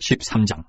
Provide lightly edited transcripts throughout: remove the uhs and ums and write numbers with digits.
13장.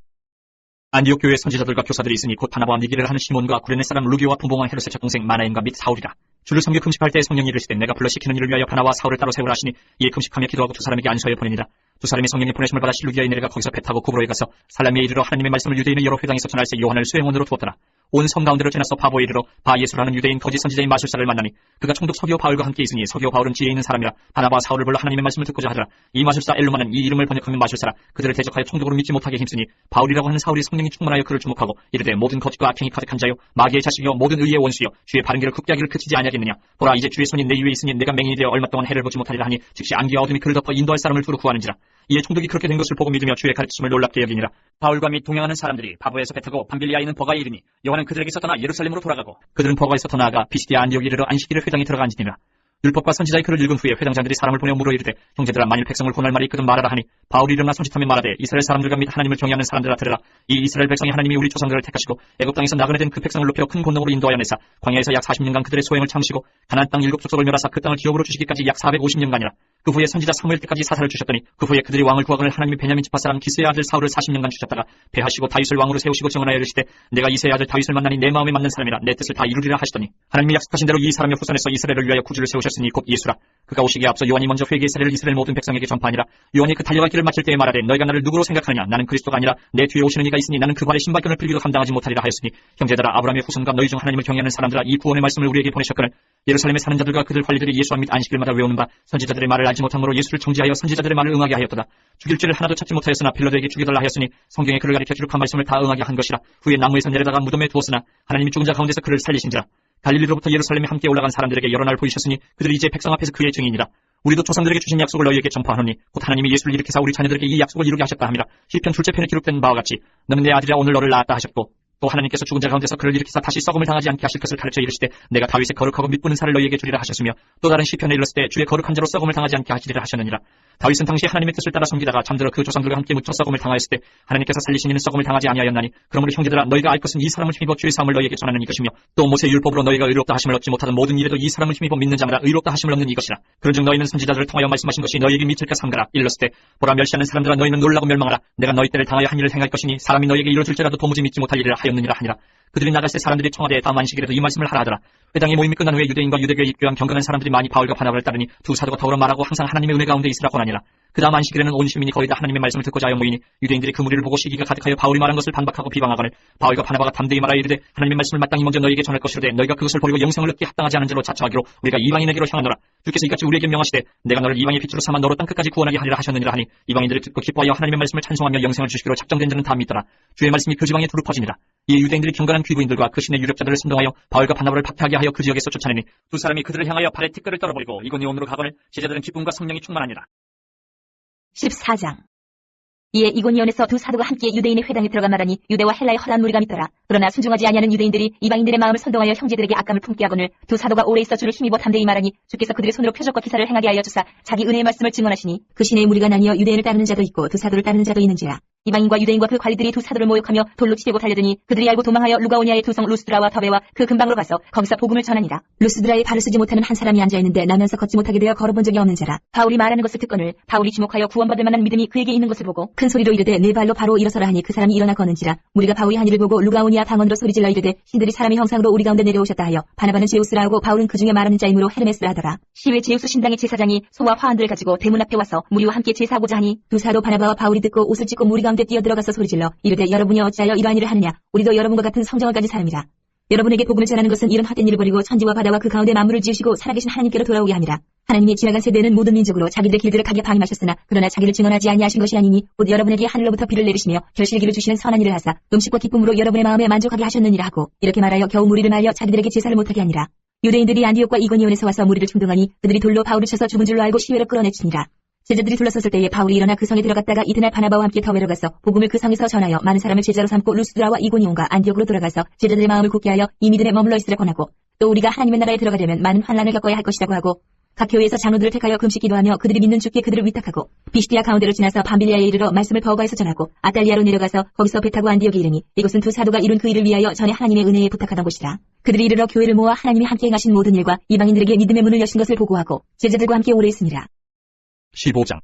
안디옥 교회 선지자들과 교사들이 있으니 곧 바나바와 니게를 하는 시몬과 구레네 사람 루기오와 분봉왕 헤롯의 첫동생 마나엔과 및 사울이라. 주를 섬겨 금식할 때 성령이 이르시되 내가 불러 시키는 일을 위하여 바나바와 사울을 따로 세우라 하시니 이에 금식하며 기도하고 두 사람에게 안수하여 보내니라. 두 사람이 성령의 보내심을 받아 실루기아에 내려가 거기서 배 타고 구브로에 가서 살라미에 이르러 하나님의 말씀을 유대인의 여러 회당에서 전할 새 요한을 수행원으로 두었더라. 온 성 가운데로 지나서 바보에 이르러 바 예수라는 유대인 거짓 선지자인 마술사를 만나니 그가 총독 서기오 바울과 함께 있으니 서기오 바울은 지혜 있는 사람이라. 바나바와 사울을 불러 하나님의 말씀을 듣고자 하더라. 이 마술사 엘루마는 이 이름을 번역하는 마술사라. 그들을 대적하여 총독으로 믿지 못하게 힘쓰니 바울이라고 하는 사울이 성령이 충만하여 그를 주목하고 이르되 모든 거짓과 악행이 가득한 자요 마귀의 자식이요 모든 의의 원수요 주의 바른 길을 굽게 하기를 그치지 아니하겠느냐. 보라 이제 주의 손이 내 위에 있으니 내가 맹인이 되어 얼마 동안 해를 보지 못하리라 하니 즉시 안개와 어둠이 그를 덮어 인도할 사람을 두루 구하는지라. 이에 총독이 그렇게 된 것을 보고 믿으며 주의 가르치심을 놀랍게 여기니라. 바울과 및 동행하는 사람들이 바보에서 배 타고 밤빌리아에 있는 버가에 이르니 요한은 그들에게서 떠나 예루살렘으로 돌아가고 그들은 버가에서 더 나아가 피시디아 안디옥에 이르러 안식일을 회당에 들어가 앉으니라. 율법과 선지자의 글을 읽은 후에 회당장들이 사람을 보내어 물어 이르되 형제들아 만일 백성을 권할 말이 있거든 말하라 하니 바울이 일어나 손짓하며 말하되 이스라엘 사람들과 및 하나님을 경외하는 사람들아 들으라. 이 이스라엘 백성이 하나님이 우리 조상들을 택하시고 애굽 땅에서 나그네 된 그 백성을 높여 큰 권능으로 인도하여 내사 광야에서 약 40년간 그들의 소행을 참으시고 가나안 땅 7족속을 멸하사 그 땅을 기업으로 주시기까지 약 450년간이라. 그 후에 선지자 사무엘 때까지 사사를 주셨더니 그 후에 그들이 왕을 구하거늘 하나님이 베냐민 지파 사람 기스의 아들 사울을 40년간 주셨다가 배하시고 다윗을 왕으로 세우시고 정언하여 이르시되 내가 이새의 아들 다윗을 만나니 내 마음에 맞는 사람이라 내 뜻을 다 이루리라 하시더니 하나님이 약속하신 대로 이 사람의 후손에서 이스라엘을 위하여 구주를 세우셨으니 곧 예수라. 그가 오시기에 앞서 요한이 먼저 회개의 사례를 이스라엘 모든 백성에게 전파하니라. 요한이 그 달려갈 길을 마칠 때에 말하되 너희가 나를 누구로 생각하느냐. 나는 그리스도가 아니라 내 뒤에 오시는 이가 있으니 나는 그 발의 신발끈을 빌기도 감당하지 못하리라 하였으니 형제들아 아브라함의 후손과 너희 중 하나님을 경외하는 사람들아 이 구원의 말씀을 우리에게 보내셨거늘 예루살렘에 사는 자들과 그들 관리들이 예수와 및 안식일마다 외우는 바 선지자들의 말을 알지 못함으로 예수를 정지하여 선지자들의 말을 응하게 하였도다. 죽일 죄를 하나도 찾지 못하였으나 빌라도에게 죽여달라 하였으니 성경에 그를 가리켜 주룩한 말씀을 다 응하게 한 것이라. 후에 나무에서 내려다가 무덤에 두었으나 하나님이 죽은 자 가운데서 그를 살리신지라. 갈릴리로부터 예루살렘에 함께 올라간 사람들에게 여러 날 보이셨으니 그들이 이제 백성 앞에서 그의 증인이라. 우리도 조상들에게 주신 약속을 너희에게 전파하노니 곧 하나님이 예수를 일으키사 우리 자녀들에게 이 약속을 이루게 하셨다 함이라. 시편 둘째 편에 기록된 바와 같이 너는 내 아들이라 오늘 너를 낳았다 하셨고 또 하나님께서 죽은 자 가운데서 그를 일으키사 다시 썩음을 당하지 않게 하실 것을 가르쳐 이르시되 내가 다윗의 거룩하고 믿부는 살을 너희에게 주리라 하셨으며 또 다른 시편에 일렀을 때 주의 거룩한 자로 썩음을 당하지 않게 하시리라 하셨느니라. 다윗은 당시 하나님의 뜻을 따라 섬기다가 잠들어 그 조상들과 함께 묻혀 썩음을 당하였을 때 하나님께서 살리신 이는 썩음을 당하지 아니하였나니 그러므로 형제들아 너희가 알 것은 이 사람을 힘입어 주의 사함을 너희에게 전하는 이것이며 또 모세의 율법으로 너희가 의롭다 하심을 얻지 못하던 모든 일에도 이 사람을 힘입어 믿는 자마다 의롭다 하심을 얻는 이것이라. 그런즉 너희는 선지자들을 통하여 말씀하신 것이 너희에게 미칠까 삼가라. 일렀을 때 보라 멸시하는 사람들아 너희는 놀라고 멸망하라. 내가 너희 때를 당하여 한 일을 행할 것이니 사람이 너희에게 이뤄줄지라도 도무지 믿지 못할 일이라 하였느니라 하니라. 그들이 나갈새 사람들이 청와대에 다음 안식일에도 이 말씀을 하라 하더라. 회당의 모임이 끝난 후에 유대인과 유대교에 입교한 경건한 사람들이 많이 바울과 바나바를 따르니 두 사도가 더불어 말하고 항상 하나님의 은혜 가운데 있으라 고하니라. 그 다음 안식일에는 온 시민이 거의 다 하나님의 말씀을 듣고자 하여 모이니 유대인들이 그 무리를 보고 시기가 가득하여 바울이 말한 것을 반박하고 비방하거늘 바울과 바나바가 담대히 말하여 이르되 하나님의 말씀을 마땅히 먼저 너희에게 전할 것이로되 너희가 그것을 버리고 영생을 얻기 합당하지 않은 자로 자처하기로 우리가 이방인에게로 향하노라. 주께서 이같이 우리에게 명하시되 내가 너를 이방의 빛으로 삼아 너로 땅끝까지 구원하게 하리라 하셨느니라 하니 이방인들이 듣고 기뻐하여 하나님의 말씀을 찬송하며 영생을 주시기로 작정된 자는 다 믿더라. 주의 말씀이 그 지방에 두루 퍼지니라. 이 유대인들이 경건한 귀부인들과 그 신의 유력자들을 선동하여 바울과 바나바를 박해하게 하여 그 지역에서 쫓아내니 두 사람이 그들을 향하여 발에 티끌을 떨어버리고 이고니온으로 가거늘 제자들은 기쁨과 성령이 충만하니라. 14장. 이에 이고니온에서 두 사도가 함께 유대인의 회당에 들어가 말하니 유대와 헬라의 허다한 무리가 믿더라. 그러나 순종하지 아니하는 유대인들이 이방인들의 마음을 선동하여 형제들에게 악감을 품게 하거늘 두 사도가 오래 있어 주를 힘입어 담대히 말하니 주께서 그들의 손으로 표적과 기사를 행하게 하여 주사 자기 은혜의 말씀을 증언하시니 그 신의 무리가 나뉘어 유대인을 따르는 자도 있고 두 사도를 따르는 자도 있는지라. 이방인과 유대인과 그 관리들이 두 사도를 모욕하며 돌로 치려고 달려드니 그들이 알고 도망하여 루가오니아의 두 성 루스드라와 더베와 그 근방으로 가서 거기서 복음을 전하니라. 루스드라에 발을 쓰지 못하는 한 사람이 앉아있는데 나면서 걷지 못하게 되어 걸어본 적이 없는 자라. 바울이 말하는 것을 듣거늘 바울이 주목하여 구원받을 만한 믿음이 그에게 있는 것을 보고 큰 소리로 이르되 네 발로 바로 일어서라 하니 그 사람이 일어나 걷는지라. 무리가 바울이 한 일을 보고 루가오니아 방언으로 소리질러 이르되 신들이 사람의 형상으로 우리 가운데 내려오셨다 하여 바나바는 제우스라 하고 바울은 그 중에 말하는 자이므로 헤르메스라 하더라. 시외 제우스 신당의 제사장이 소와 화환들을 가지고 대문 앞에 와서 무리와 함께 제사하고자 하니 두 사도 바나바와 바울이 듣고 옷을 찢고 무리 가운데 뛰어들어가서 소리질러 이르되 여러분이 어찌하여 이러한 일을 하느냐. 우리도 여러분과 같은 성정을 가진 사람이라. 여러분에게 복음을 전하는 것은 이런 헛된 일을 버리고 천지와 바다와 그 가운데 만물을 지으시고 살아계신 하나님께로 돌아오게 함이라. 하나님이 지나간 세대에는 모든 민족으로 자기들의 길들을 가게 방임하셨으나 그러나 자기를 증언하지 아니하신 것이 아니니 곧 여러분에게 하늘로부터 비를 내리시며 결실기를 주시는 선한 일을 하사 음식과 기쁨으로 여러분의 마음에 만족하게 하셨느니라 하고 이렇게 말하여 겨우 무리를 말려 자기들에게 제사를 못하게 하니라. 유대인들이 안디옥과 이고니온에서 와서 무리를 충동하니 그들이 돌로 바울을 쳐서 죽은 줄로 알고 시외로 끌어내치니라. 제자들이 둘러섰을 때에 바울이 일어나 그 성에 들어갔다가 이튿날 바나바와 함께 더베로 가서 복음을 그 성에서 전하여 많은 사람을 제자로 삼고 루스드라와 이고니온과 안디옥으로 돌아가서 제자들의 마음을 굳게 하여 이 믿음에 머물러 있으려 권하고 또 우리가 하나님의 나라에 들어가려면 많은 환난을 겪어야 할 것이라고 하고 각 교회에서 장로들을 택하여 금식 기도하며 그들이 믿는 주께 그들을 위탁하고 비시디아 가운데로 지나서 밤빌리아에 이르러 말씀을 버가에서 전하고 아달리아로 내려가서 거기서 배 타고 안디옥에 이르니 이곳은 두 사도가 이룬 그 일을 위하여 전에 하나님의 은혜에 부탁하던 곳이라. 그들이 이르러 교회를 모아 하나님이 함께 행하신 모든 일과 이방인들에게 믿음의 문을 여신 것을 보고하고 제자들과 함께 오래 있으니라. 15장.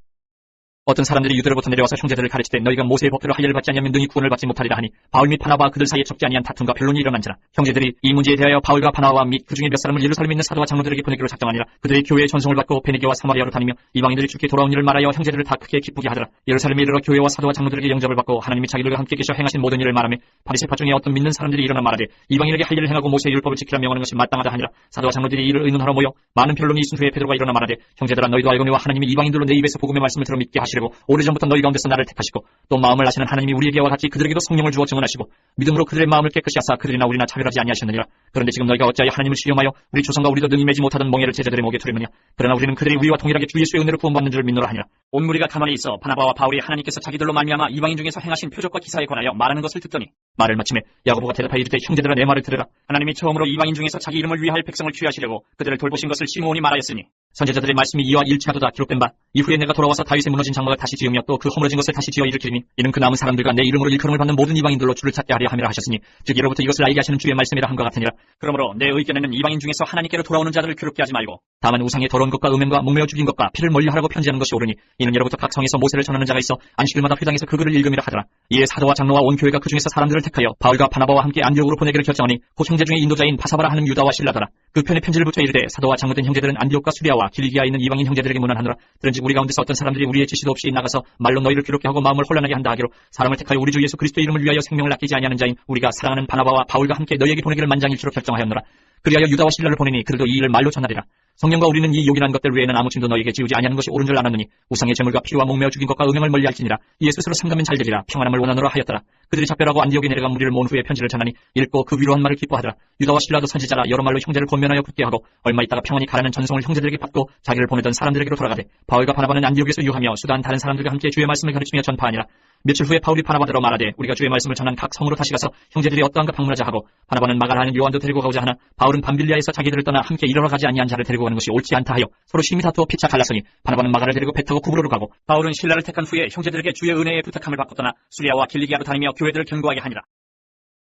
어떤 사람들이 유대로부터 내려와서 형제들을 가르치되 너희가 모세의 법대로 할례를 받지 아니하면 능히 구원을 받지 못하리라 하니 바울 및 바나바와 그들 사이에 적지 아니한 다툼과 변론이 일어난지라. 형제들이 이 문제에 대하여 바울과 바나바와 및 그 중에 몇 사람을 예루살렘에 있는 사도와 장로들에게 보내기로 작정하니라. 그들의 교회의 전송을 받고 베네게와 사마리아로 다니며 이방인들이 주께 돌아온 일을 말하여 형제들을 다 크게 기쁘게 하더라. 예루살렘에 이르러 교회와 사도와 장로들에게 영접을 받고 하나님이 자기들과 함께 계셔 행하신 모든 일을 말하며 바리새파 중에 어떤 믿는 사람들이 일어나 말하되 이방인에게 할례를 행하고 모세의 율법을 지키라 명하는 것이 마땅하다 하니라. 사도와 장로들이 이를 의논하러 모여 많은 변론이 있은 후에 베드로가 일어나 말하되 형제들아 너희도 알거니와 하나님이 이방인들로 내 입에서 복음의 말씀을 들어 믿게 하시려고 오래전부터 너희 가운데서 나를 택하시고 또 마음을 아시는 하나님이 우리에게와 같이 그들에게도 성령을 주어 증언하시고 믿음으로 그들의 마음을 깨끗이 하사 그들이나 우리나 차별하지 아니하셨느니라. 그런데 지금 너희가 어찌하여 하나님을 시험하여 우리 조상과 우리도 능히 매지 못하던 멍에를 제자들의 목에 두려느냐. 그러나 우리는 그들이 우리와 동일하게 주 예수의 은혜로 구원받는 줄을 믿노라 하니라. 온 무리가 가만히 있어 바나바와 바울이 하나님께서 자기들로 말미암아 이방인 중에서 행하신 표적과 기사에 관하여 말하는 것을 듣더니 말을 마침에 야고보가 대답하여 이르되 형제들아 내 말을 들으라. 하나님이 처음으로 이방인 중에서 자기 이름을 위하여 백성을 취하시려고 그들을 돌보신 것을 시므온이 말하였으니 선지자들의 말씀이 이와 일치하도다 기록된 바 이후에 내가 돌아와서 다윗의 무너진 장막을 다시 지으며 또 그 허물어진 것을 다시 지어 일으키리니 이는 그 남은 사람들과 내 이름으로 일컬음을 받는 모든 이방인들로 주를 찾게 하려 함이라 하셨으니 즉 이로부터 이것을 알게 하시는 주의 말씀이라 함과 같으니라. 그러므로 내 의견에는 이방인 중에서 하나님께로 돌아오는 자들을 괴롭게 하지 말고 다만 우상의 더러운 것과 음행과 목매어 죽인 것과 피를 멀리하라고 편지하는 것이 옳으니 이는 예로부터 각 성에서 모세를 전하는 자가 있어 안식일마다 회당에서 그 글을 읽음이라 하더라. 이에 사도와 장로와 온 교회가 그 중에서 사람들을 택하여 바울과 바나바와 함께 안디옥으로 보내기를 결정하니 곧 형제 중에 인도자인 바사바라 하는 유다와 실라더라. 그 편에 편지를 붙여 이르되 사도와 장로된 형제들은 안디옥과 수리아와 길리기아에 있는 이방인 형제들에게 문안하노라. 들은즉 우리 가운데서 어떤 사람들이 우리의 지시도 없이 나가서 말로 너희를 괴롭게 하고 마음을 혼란하게 한다 하기로 사람을 택하여 우리 주 예수 그리스도의 이름을 위하여 생명을 아끼지 아니하는 자인 우리가 사랑하는 바나바와 바울과 함께 너희에게 보내기를 만장일치로 결정하였노라. 그리하여 유다와 실라를 보내니 그들도 이 일을 말로 전하리라. 성령과 우리는 이 요긴한 것들 외에는 아무 짐도 너희에게 지우지 아니하는 것이 옳은 줄 알았느니 우상의 제물과 피와 목매어 죽인 것과 음행을 멀리할지니라. 이에 스스로 상가면 잘되리라. 평안함을 원하노라 하였더라. 그들이 작별하고 안디옥에 내려가 무리를 모은 후에 편지를 전하니 읽고 그 위로한 말을 기뻐하더라. 유다와 실라도 선지자라 여러 말로 형제를 권면하여 굳게 하고 얼마 있다가 평안히 가라는 전송을 형제들에게 받고 자기를 보내던 사람들에게로 돌아가되 바울과 바나바는 안디옥에서 유하며 수단 다른 사람들과 함께 주의 말씀을 가르치며 전파하니라. 며칠 후에 바울이 바나바더러 말하되 우리가 주의 말씀을 전한 각 성으로 다시 가서 형제들이 어떠한가 방문하자 하고 바나바는 마가라 하는 요한도 데리고 가고자 하나 바울은 밤빌리아에서 자기들을 떠나 함께 일하러 가지 아니한 자를 데리고 가는 것이 옳지 않다 하여 서로 심히 다투어 피차 갈랐으니 바나바는 마가를 데리고 배 타고 구브로로 가고 바울은 실라를 택한 후에 형제들에게 주의 은혜에 부탁함을 받고 떠나 수리아와 길리기아로 다니며 교회들을 견고하게 하니라.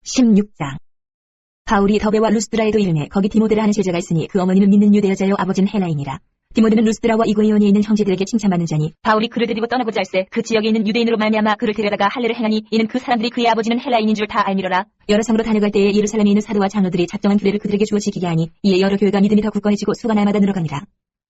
16장. 바울이 더베와 루스드라에도 이르매 거기 디모데라 하는 제자가 있으니 그 어머니는 믿는 유대여자요 아버지는 헬라인이라. 디모데는 루스드라와 이고니온에 있는 형제들에게 칭찬받는 자니 바울이 그를 데리고 떠나고자 할세 그 지역에 있는 유대인으로 말미암아 그를 데려다가 할례를 행하니 이는 그 사람들이 그의 아버지는 헬라인인 줄 다 알미러라. 여러 성으로 다녀갈 때에 예루살렘에 있는 사도와 장로들이 작정한 규례를 그들에게 주어 지키게 하니 이에 여러 교회가 믿음이 더 굳건해지고 수가 날마다 늘어갑니다.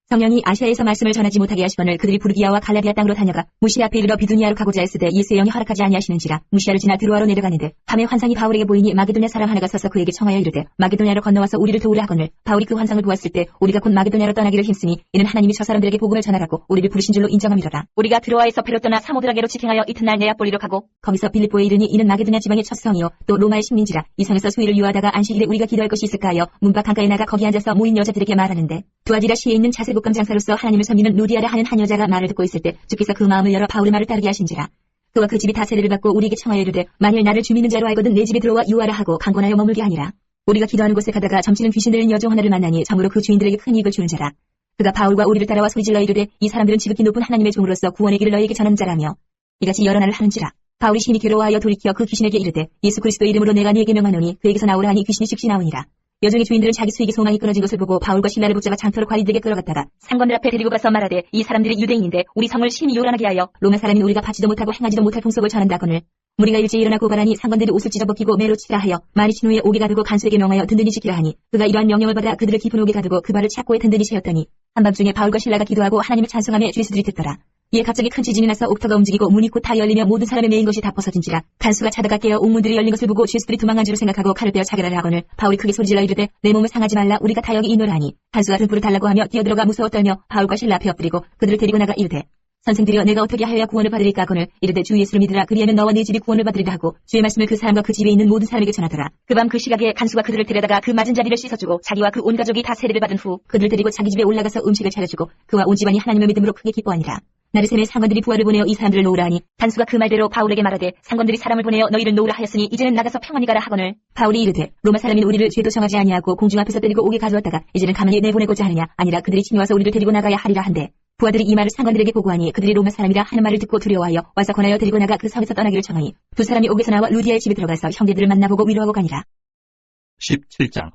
성령이 아시아에서 말씀을 전하지 못하게 하시거늘 그들이 부르기아와 갈라디아 땅으로 다녀가 무시아 앞에 이르러 비두니아로 가고자 했으되 예수의 영이 허락하지 아니하시는지라. 무시아를 지나 드로아로 내려가는데 밤에 환상이 바울에게 보이니 마게도냐 사람 하나가 서서 그에게 청하여 이르되 마게도냐로 건너와서 우리를 도우라 하거늘 바울이 그 환상을 보았을 때 우리가 곧 마게도냐로 떠나기를 힘쓰니 이는 하나님이 저 사람들에게 복음을 전하라고 우리를 부르신 줄로 인정함이로라. 우리가 드로아에서 배로 떠나 사모드라게로 직행하여 이튿날 네아폴리로 가고 거기서 빌립보에 이르니 이는 마게도냐 지방의 첫 성이요 또 로마의 식민지라. 이 성에서 수일을 유하다가 안식일에 우리가 기도할 것이 있을까 하여 문밖 강가에 나가 거기 앉아서 모인 여자들에게 말하는데 두아디라 시에 있는 자세국감 장사로서 하나님을 섬기는 루디아라 하는 한 여자가 말을 듣고 있을 때 주께서 그 마음을 열어 바울의 말을 따르게 하신지라. 그와 그 집이 다 세례를 받고 우리에게 청하여 이르되 만일 나를 주 믿는 자로 알거든 내 집에 들어와 유하라 하고 강권하여 머물게 하니라. 우리가 기도하는 곳에 가다가 점치는 귀신 들린 여종 하나를 만나니 참으로 그 주인들에게 큰 이익을 주는 자라. 그가 바울과 우리를 따라와 소리질러 이르되 이 사람들은 지극히 높은 하나님의 종으로서 구원의 길을 너희에게 전하는 자라며 이같이 여러 날을 하는지라. 바울이 심히 괴로워하여 돌이켜 그 귀신에게 이르되 예수 그리스도 이름으로 내가 네게 명하노니 그에게서 나오라 하니 귀신이 즉시 나오니라. 여종의 주인들은 자기 수익이 소망이 끊어진 것을 보고 바울과 실라를 붙잡아 장터로 과일들에게 끌어갔다가 상관들 앞에 데리고 가서 말하되 이 사람들이 유대인인데 우리 성을 심히 요란하게 하여 로마 사람인 우리가 받지도 못하고 행하지도 못할 풍속을 전한다거늘 무리가 일제히 일어나 고발하니 상관들이 옷을 찢어벗기고 매로 치라 하여 말이 친 후에 옥에 가두고 간수에게 명하여 든든히 지키라 하니 그가 이러한 명령을 받아 그들을 깊은 옥에 가두고 그 발을 착고에 든든히 채웠더니 한밤중에 바울과 실라가 기도하고 하나님을 찬송하며 죄수들이 듣더라. 이에 갑자기 큰 지진이 나서 옥터가 움직이고 문이 곧 다 열리며 모든 사람의 메인 것이 다 벗어진지라. 간수가 자다가 깨어 옥문들이 열린 것을 보고 죄수들이 도망한 줄을 생각하고 칼을 빼어 자결하려 하거늘 바울이 크게 소리질러 이르되 내 몸을 상하지 말라 우리가 다 여기 있노라 하니 간수가 등불을 달라고 하며 뛰어들어가 무서워 떨며 바울과 실라 앞에 엎드리고 그들을 데리고 나가 이르되 선생들이여 내가 어떻게 하여야 구원을 받으리까 하거늘 이르되 주 예수를 믿으라 그리하면 너와 네 집이 구원을 받으리라 하고 주의 말씀을 그 사람과 그 집에 있는 모든 사람에게 전하더라. 그 밤 그 시각에 간수가 그들을 데려다가 그 맞은 자리를 씻어주고 자기와 그 온 가족이 다 세례를 받은 후 그들을 데리고 자기 집에 올라가서 음식을 차려주고 그와 온 집안이 하나님의 믿음으로 크게 기뻐하니라. 나르셈의 상관들이 부하를 보내어 이 사람들을 놓으라 하니 간수가 그 말대로 바울에게 말하되 상관들이 사람을 보내어 너희를 놓으라 하였으니 이제는 나가서 평안히 가라 하거늘 바울이 이르되 로마 사람인 우리를 죄도 정하지 아니하고 공중 앞에서 때리고 옥에 가두었다가 이제는 가만히 내보내고자 하느냐 아니라 그들이 친히 와서 우리를 데리고 나가야 하리라 한데 부하들이 이 말을 상관들에게 보고하니 그들이 로마 사람이라 하는 말을 듣고 두려워하여 와서 권하여 데리고 나가 그 성에서 떠나기를 청하니 두 사람이 옥에서 나와 루디아의 집에 들어가서 형제들을 만나보고 위로하고 가니라. 17장.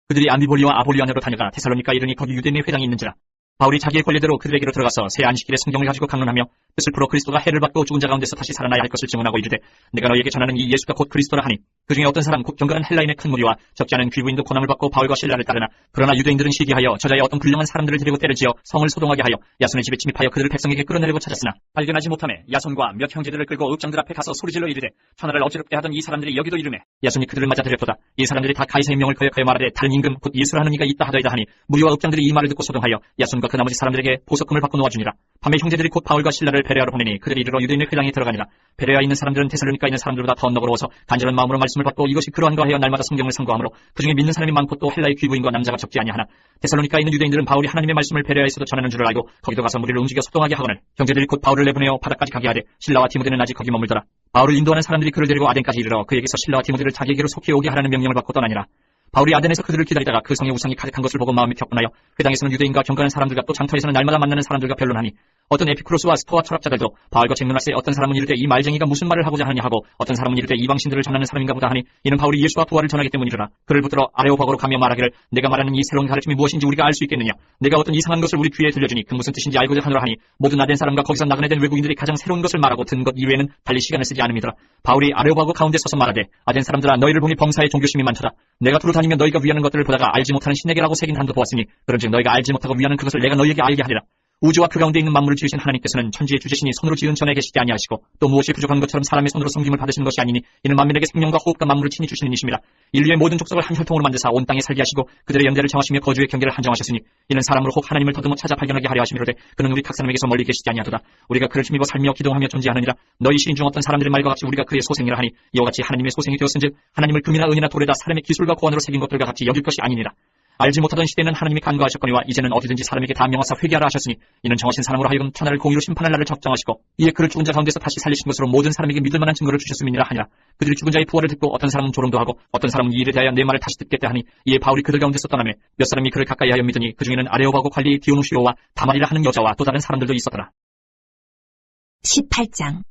그들이 암비볼리와 아볼리아냐로 다녀가 데살로니가 이르니 거기 유대인의 회당이 있는지라. 바울이 자기의 권리대로 그들에게로 들어가서 새 안식일에 성경을 가지고 강론하며 뜻을 풀어 그리스도가 해를 받고 죽은 자 가운데서 다시 살아나야 할 것을 증언하고 이르되 내가 너희에게 전하는 이 예수가 곧 그리스도라 하니 그 중에 어떤 사람 곧 경건한 헬라인의 큰 무리와 적지 않은 귀부인도 고난을 받고 바울과 실라를 따르나 그러나 유대인들은 시기하여 저자의 어떤 불량한 사람들을 데리고 때를 지어 성을 소동하게 하여 야손의 집에 침입하여 그들을 백성에게 끌어내려고 찾았으나 발견하지 못하매 야손과 몇 형제들을 끌고 읍장들 앞에 가서 소리질러 이르되 천하를 어지럽게 하던 이 사람들이 여기도 이르매 야손이 그들을 맞아 들였도다. 이 사람들이 다 가이사의 명을 거역하여 말하되 다른 임금 곧 예수라는 이가 있다 하더이다 하니 무리와 읍장들이 이 말을 듣고 소동하여 야손과 그 나머지 사람들에게 보석금을 받고 놓아주니라. 밤에 형제들이 곧 바울과 실라를 베레아로 보내니 그들이 이르러 유대인의 회당에 들어가니라. 베레아에 있는 사람들은 데살로니가에 있는 사람들보다 더 너그러워서 간절한 마음으로 말씀을 받고 이것이 그러한가 하여 날마다 성경을 상고하므로 그중에 믿는 사람이 많고 또 헬라의 귀부인과 남자가 적지 아니하나 데살로니가에 있는 유대인들은 바울이 하나님의 말씀을 베레아에서도 전하는 줄을 알고 거기도 가서 무리를 움직여 소동하게 하거늘 형제들이 곧 바울을 내보내어 바다까지 가게 하되 실라와 디모데는 아직 거기 머물더라. 바울을 인도하는 사람들이 그를 데리고 아덴까지 이르러 그에게서 실라와 디모데를 자기에게로 속히 오게 하라는 명령을 받고 떠나니라. 바울이 아덴에서 그들을 기다리다가 그 성에 우상이 가득한 것을 보고 마음이 격분하여 회당에서는 유대인과 경건한 사람들과 또 장터에서는 날마다 만나는 사람들과 변론하니 어떤 에피쿠로스와 스토아 철학자들도 바울과 쟁론할세 어떤 사람은 이르되 이 말쟁이가 무슨 말을 하고자 하느냐 하고 어떤 사람은 이르되 이방신들을 전하는 사람인가 보다 하니 이는 바울이 예수와 부활을 전하기 때문이라. 그를 붙들어 아레오바고로 가며 말하기를 내가 말하는 이 새로운 가르침이 무엇인지 우리가 알 수 있겠느냐. 내가 어떤 이상한 것을 우리 귀에 들려주니 그 무슨 뜻인지 알고자 하노라 하니 모든 아덴 사람과 거기서 나그네 된 외국인들이 가장 새로운 것을 말하고 든 것 이외에는 달리 시간을 쓰지 않음이더라. 바울이 아레오바고 가운데 서서 말하되 아덴 사람들아 너희를 보니 범사에 종교심이 많더라. 내가 두루 다니며 너희가 위하는 것들을 보다가 알지 못하는 신에게라고 새긴 한도 보았으니 그런즉 너희가 알지 못하고 위하는 그것을 내가 너희에게 알게 하리라. 우주와 그 가운데 있는 만물을 지으신 하나님께서는 천지의 주제신이 손으로 지은 전에 계시지 아니하시고 또 무엇이 부족한 것처럼 사람의 손으로 섬김을 받으시는 것이 아니니 이는 만민에게 생명과 호흡과 만물을 친히 주시는 이심이라. 인류의 모든 족속을 한 혈통으로 만드사 온 땅에 살게 하시고 그들의 연대를 정하시며 거주의 경계를 한정하셨으니 이는 사람으로 혹 하나님을 더듬어 찾아 발견하게 하려 하심이로되 그는 우리 각 사람에게서 멀리 계시지 아니하도다. 우리가 그를 힘입어 살며 기도하며 존재하느니라. 너희 시인 중 어떤 사람들의 말과 같이 우리가 그의 소생이라 하니 이와 같이 하나님의 소생이 되었은즉 하나님을 금이나 은이나 돌에다 사람의 기술과 고안으로 새긴 것들과 같이 여길 것이 아니니라. 알지 못하던 시대는 하나님이 간과하셨거니와 이제는 어디든지 사람에게 다 명하사 회개하라 하셨으니 이는 정하신 사람으로 하여금 천하를 공의로 심판할 날을 적정하시고 이에 그를 죽은 자 가운데서 다시 살리신 것으로 모든 사람에게 믿을 만한 증거를 주셨음이니라 하니라. 그들이 죽은 자의 부활을 듣고 어떤 사람은 조롱도 하고 어떤 사람은 이 일에 대하여 내 말을 다시 듣겠다 하니 이에 바울이 그들 가운데서 떠나며 몇 사람이 그를 가까이 하여 믿으니 그 중에는 아레오바고 관리 디오누시오와 다말이라 하는 여자와 또 다른 사람들도 있었더라. 18장.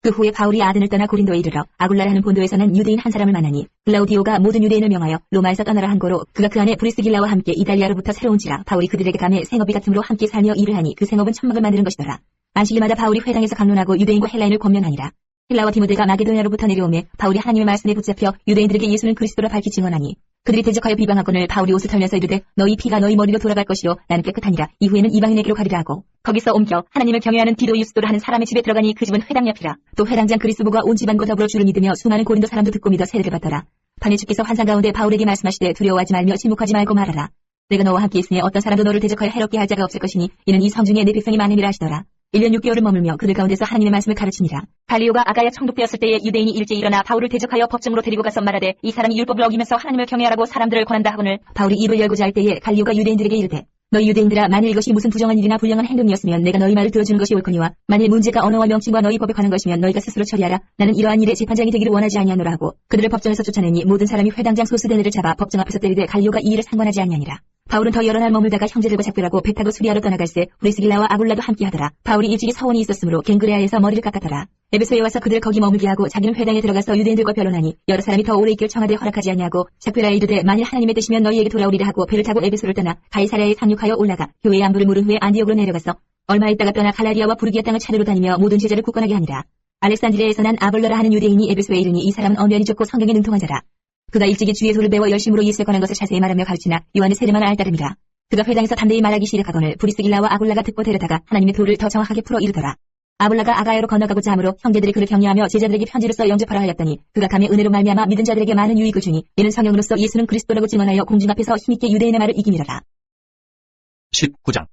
그 후에 바울이 아덴을 떠나 고린도에 이르러 아굴라라는 본도에서는 유대인 한 사람을 만나니 글라우디오가 모든 유대인을 명하여 로마에서 떠나라 한 고로 그가 그 안에 브리스길라와 함께 이달리아로부터 새로운지라. 바울이 그들에게 감해 생업이 같음으로 함께 살며 일을 하니 그 생업은 천막을 만드는 것이더라. 안식일마다 바울이 회당에서 강론하고 유대인과 헬라인을 권면하니라. 힐라와 디모데가 마게도냐로부터 내려오매 바울이 하나님의 말씀에 붙잡혀 유대인들에게 예수는 그리스도라 밝히 증언하니 그들이 대적하여 비방하거늘 바울이 옷을 털면서 이르되 너희 피가 너희 머리로 돌아갈 것이요 나는 깨끗하니라. 이후에는 이방인에게로 가리라 하고 거기서 옮겨 하나님을 경외하는 디도 유스도라 하는 사람의 집에 들어가니 그 집은 회당 옆이라. 또 회당장 그리스도가 온 집안과 더불어 주를 믿으며 수많은 고린도 사람도 듣고 믿어 세례를 받더라. 판에 주께서 환상 가운데 바울에게 말씀하시되 두려워하지 말며 침묵하지 말고 말하라. 내가 너와 함께 있으니 어떤 사람도 너를 대적하여 해롭게 할 자가 없을 것이니 이는 이 성중에 내 백성이 많음이라 하시더라. 1년 6개월을 머물며 그들 가운데서 하나님의 말씀을 가르치니라. 갈리오가 아가야 총독되었을 때에 유대인이 일제히 일어나 바울을 대적하여 법정으로 데리고 가서 말하되 이 사람이 율법을 어기면서 하나님을 경외하라고 사람들을 권한다 하거늘 바울이 입을 열고자 할 때에 갈리오가 유대인들에게 이르되 너희 유대인들아 만일 이것이 무슨 부정한 일이나 불량한 행동이었으면 내가 너희 말을 들어주는 것이 옳거니와 만일 문제가 언어와 명칭과 너희 법에 관한 것이면 너희가 스스로 처리하라. 나는 이러한 일에 재판장이 되기를 원하지 아니하노라 하고 그들을 법정에서 쫓아내니 모든 사람이 회당장 소스데네를 잡아 법정 앞에서 때리되 갈리오가 이 일을 상관하지 아니하니라. 바울은 더 여러 날 머물다가 형제들과 작별하고 배 타고 수리하러 떠나갈새 브리스길라와 아굴라도 함께하더라. 바울이 일찍이 서원이 있었으므로 겐그레아에서 머리를 깎았더라. 에베소에 와서 그들을 거기 머물게 하고 자기는 회당에 들어가서 유대인들과 변론하니 여러 사람이 더 오래 있길 청하되 허락하지 아니하고 작별하여 이르되 만일 하나님의 뜻이면 너희에게 돌아오리라 하고 배를 타고 에베소를 떠나 가이사랴에 상륙하여 올라가 교회의 안부를 물은 후에 안디옥으로 내려가서 얼마 있다가 떠나 갈라디아와 부르기아 땅을 차례로 다니며 모든 제자를 굳건하게 하니라. 알렉산드리아에서 난 아볼로라 하는 유대인이 에베소에 이르니 이 사람은 언변이 좋고 성경에 능통한 자라. 그가 일찍이 주의 도를 배워 열심으로 예수에 관한 것을 자세히 말하며 가르치나 요한의 세례만 알 따름이라. 그가 회당에서 담대히 말하기 시작하거늘 브리스길라와 아굴라가 듣고 데려다가 하나님의 도를 더 정확하게 풀어 이르더라. 아볼라가 아가야로 건너가고자 하므로 형제들이 그를 격려하며 제자들에게 편지를 써 영접하라 하였더니 그가 감히 은혜로 말미암아 믿은 자들에게 많은 유익을 주니 이는 성령으로서 예수는 그리스도라고 증언하여 공중 앞에서 힘있게 유대인의 말을 이기미러라. 19장.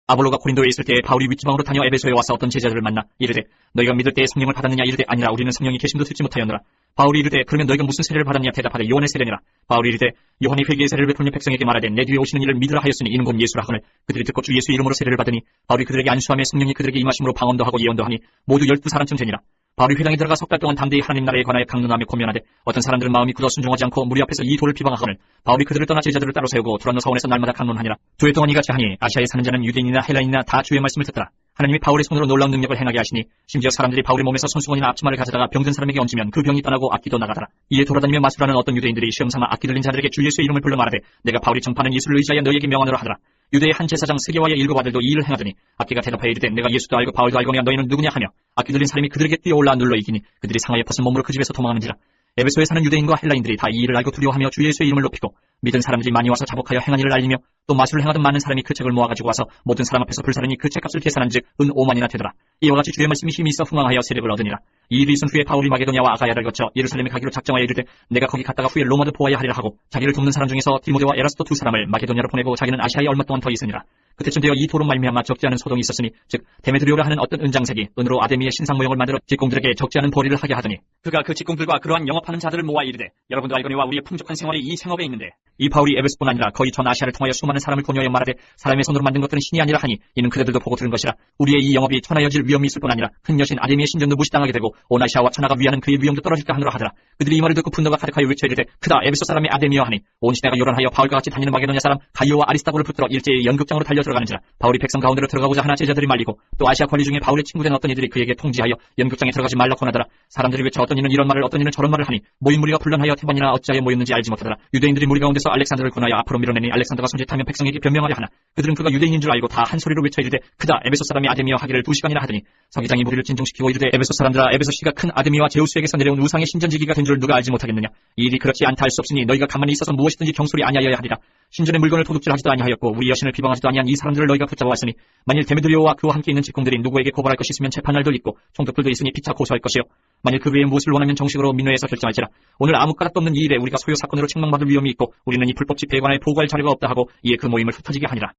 아볼로가 고린도에 있을 때에 바울이 윗지방으로 다녀 에베소에 와서 어떤 제자들을 만나 이르되 너희가 믿을 때에 성령을 받았느냐 이르되 아니라 우리는 성령이 계심도 듣지 못하였노라. 바울이 이르되 그러면 너희가 무슨 세례를 받았냐 대답하되 요한의 세례니라. 바울이 이르되 요한이 회개의 세례를 베풀며 백성에게 말하되 내 뒤에 오시는 이를 믿으라 하였으니 이는 곧 예수라 하거늘 그들이 듣고 주 예수 이름으로 세례를 받으니 바울이 그들에게 안수하며 성령이 그들에게 임하심으로 방언도 하고 예언도 하니 모두 12사람쯤 되니라. 바울이 회당에 들어가 석 달 동안 담대히 하나님 나라에 관하여 강론하며 권면하되 어떤 사람들은 마음이 굳어 순종하지 않고 무리 앞에서 이 도를 비방하거늘 바울이 그들을 떠나 제자들을 따로 세우고 두란노 사원에서 날마다 강론하니라. 2해 동안 이같이 하니 아시아에 사는 자는 유대인이나 헬라인이나 다 주의 말씀을 듣더라. 하나님이 바울의 손으로 놀라운 능력을 행하게 하시니 심지어 사람들이 바울의 몸에서 손수건이나 앞치마를 가져다가 병든 사람에게 얹으면 그 병이 떠나고 악기도 나가더라. 이에 돌아다니며 마술하는 어떤 유대인들이 시험삼아 악기 들린 자들에게 주 예수의 이름을 불러 말하되 내가 바울이 전파하는 예수를 의지하여 너희에게 명하노라 하더라. 유대의 한 제사장 스게와의 7 아들도 이 일을 행하더니 악기가 대답하여 이르되 내가 예수도 알고 바울도 알거니와 너희는 누구냐 하며 악기 들린 사람이 그들에게 뛰어올라 눌러 이기니 그들이 상하여 벗은 몸으로 그 집에서 도망하는지라. 에베소에 사는 유대인과 헬라인들이 다 이 일을 알고 두려워하며 주 예수의 이름을 높이고 믿은 사람들이 많이 와서 자복하여 행한 일을 알리며 또 마술을 행하던 많은 사람이 그 책을 모아가지고 와서 모든 사람 앞에서 불사르니 그 책값을 계산한즉 은 5만이나 되더라. 이와 같이 주의 말씀이 힘이 있어 흥왕하여 세력을 얻으니라. 이 일이 있은 후에 바울이 마게도냐와 아가야를 거쳐 예루살렘에 가기로 작정하여 이르되 내가 거기 갔다가 후에 로마도 보아야 하리라 하고 자기를 돕는 사람 중에서 디모데와 에라스도 2 사람을 마게도냐로 보내고 자기는 아시아에 얼마 동안 더 있으니라. 그때쯤 되어 이 도로 말미암아 적지 않은 소동이 있었으니 즉 데메드리오라 하는 어떤 은장색이 은으로 아데미의 신상 모형을 만들어 직공들에게 적지 않은 벌이를 하게 하더니 그가 그 직공들과 그러한 영업하는 자들을 모아 이르되 여러분도 알거니와 우리의 풍족한 생활이 이 생업에 있는데 이 바울이 에베소뿐 아니라 거의 전 아시아를 통하여 수많은 사람을 권유하여 말하되 사람의 손으로 만든 것들은 신이 아니라 하니 이는 그들도 보고 들은 것이라. 우리의 이 영업이 천하여질 위험이 있을 뿐 아니라 큰 여신 아데미의 신전도 무시당하게 되고 온 아시아와 천하가 위하는 그의 위험도 떨어질까 하노라 하더라. 그들이 이 말을 듣고 분노가 가득하여 외쳐 이르되 크다 에베소 사람의 아데미여 하니 온 시대가 요란하여 바울과 같이 다니는 마게도냐 사람 가이오와 아리스타고를 붙들어 일제히 연극장으로 달려 들어가는지라. 바울이 백성 가운데로 들어가고자 하나 제자들이 말리고 또 아시아 관리 중에 바울의 친구된 어떤 이들이 그에게 통지하여 연극장에 들어가지 말라고 하더라. 사람들이 외쳐 어떤 이는 이런 말을 어떤 이는 저런 말을 하니 모인 무리가 불런하여 태반이나 어찌하여 모였는지 알지 못하더라. 유대인들이 무리 가운데서 알렉산더를 권하여 앞으로 밀어내니 알렉산더가 손짓하며 백성에게 변명하려 하나 그들은 그가 유대인인 줄 알고 다 한 소리로 외쳐 이르되 크다 에베소 사람이 아데미여 하기를 2시간이나 하더니 서기장이 무리를 진정시키고 이르되 에베소 사람들아 에베소 씨가 큰 아데미와 제우스에게서 내려온 우상의 신전지기가 된 줄 누가 알지 못하겠느냐. 이 일이 그렇지 않다 할 수 없으니 너희가 가만히 있어서 무엇이든지 경솔이 아니하여야 하리라. 신전의 물건을 도둑질하지도 아니하였고 우리 여신을 비방하지도 아니한 이 사람들을 너희가 붙잡아왔으니 만일 데메드리오와 그와 함께 있는 직공들이 누구에게 고발할 것이 있으면 재판날도 있고 총독들도 있으니 피차 고소할 것이요 만일 그 외에 무엇을 원하면 정식으로 민회에서 결정할지라. 오늘 아무 까닭도 없는 이 일에 우리가 소요 사건으로 책망받을 위험이 있고 우리는 이 불법 집회에 관하여 보고할 자료가 없다 하고 이에 그 모임을 흩어지게 하니라.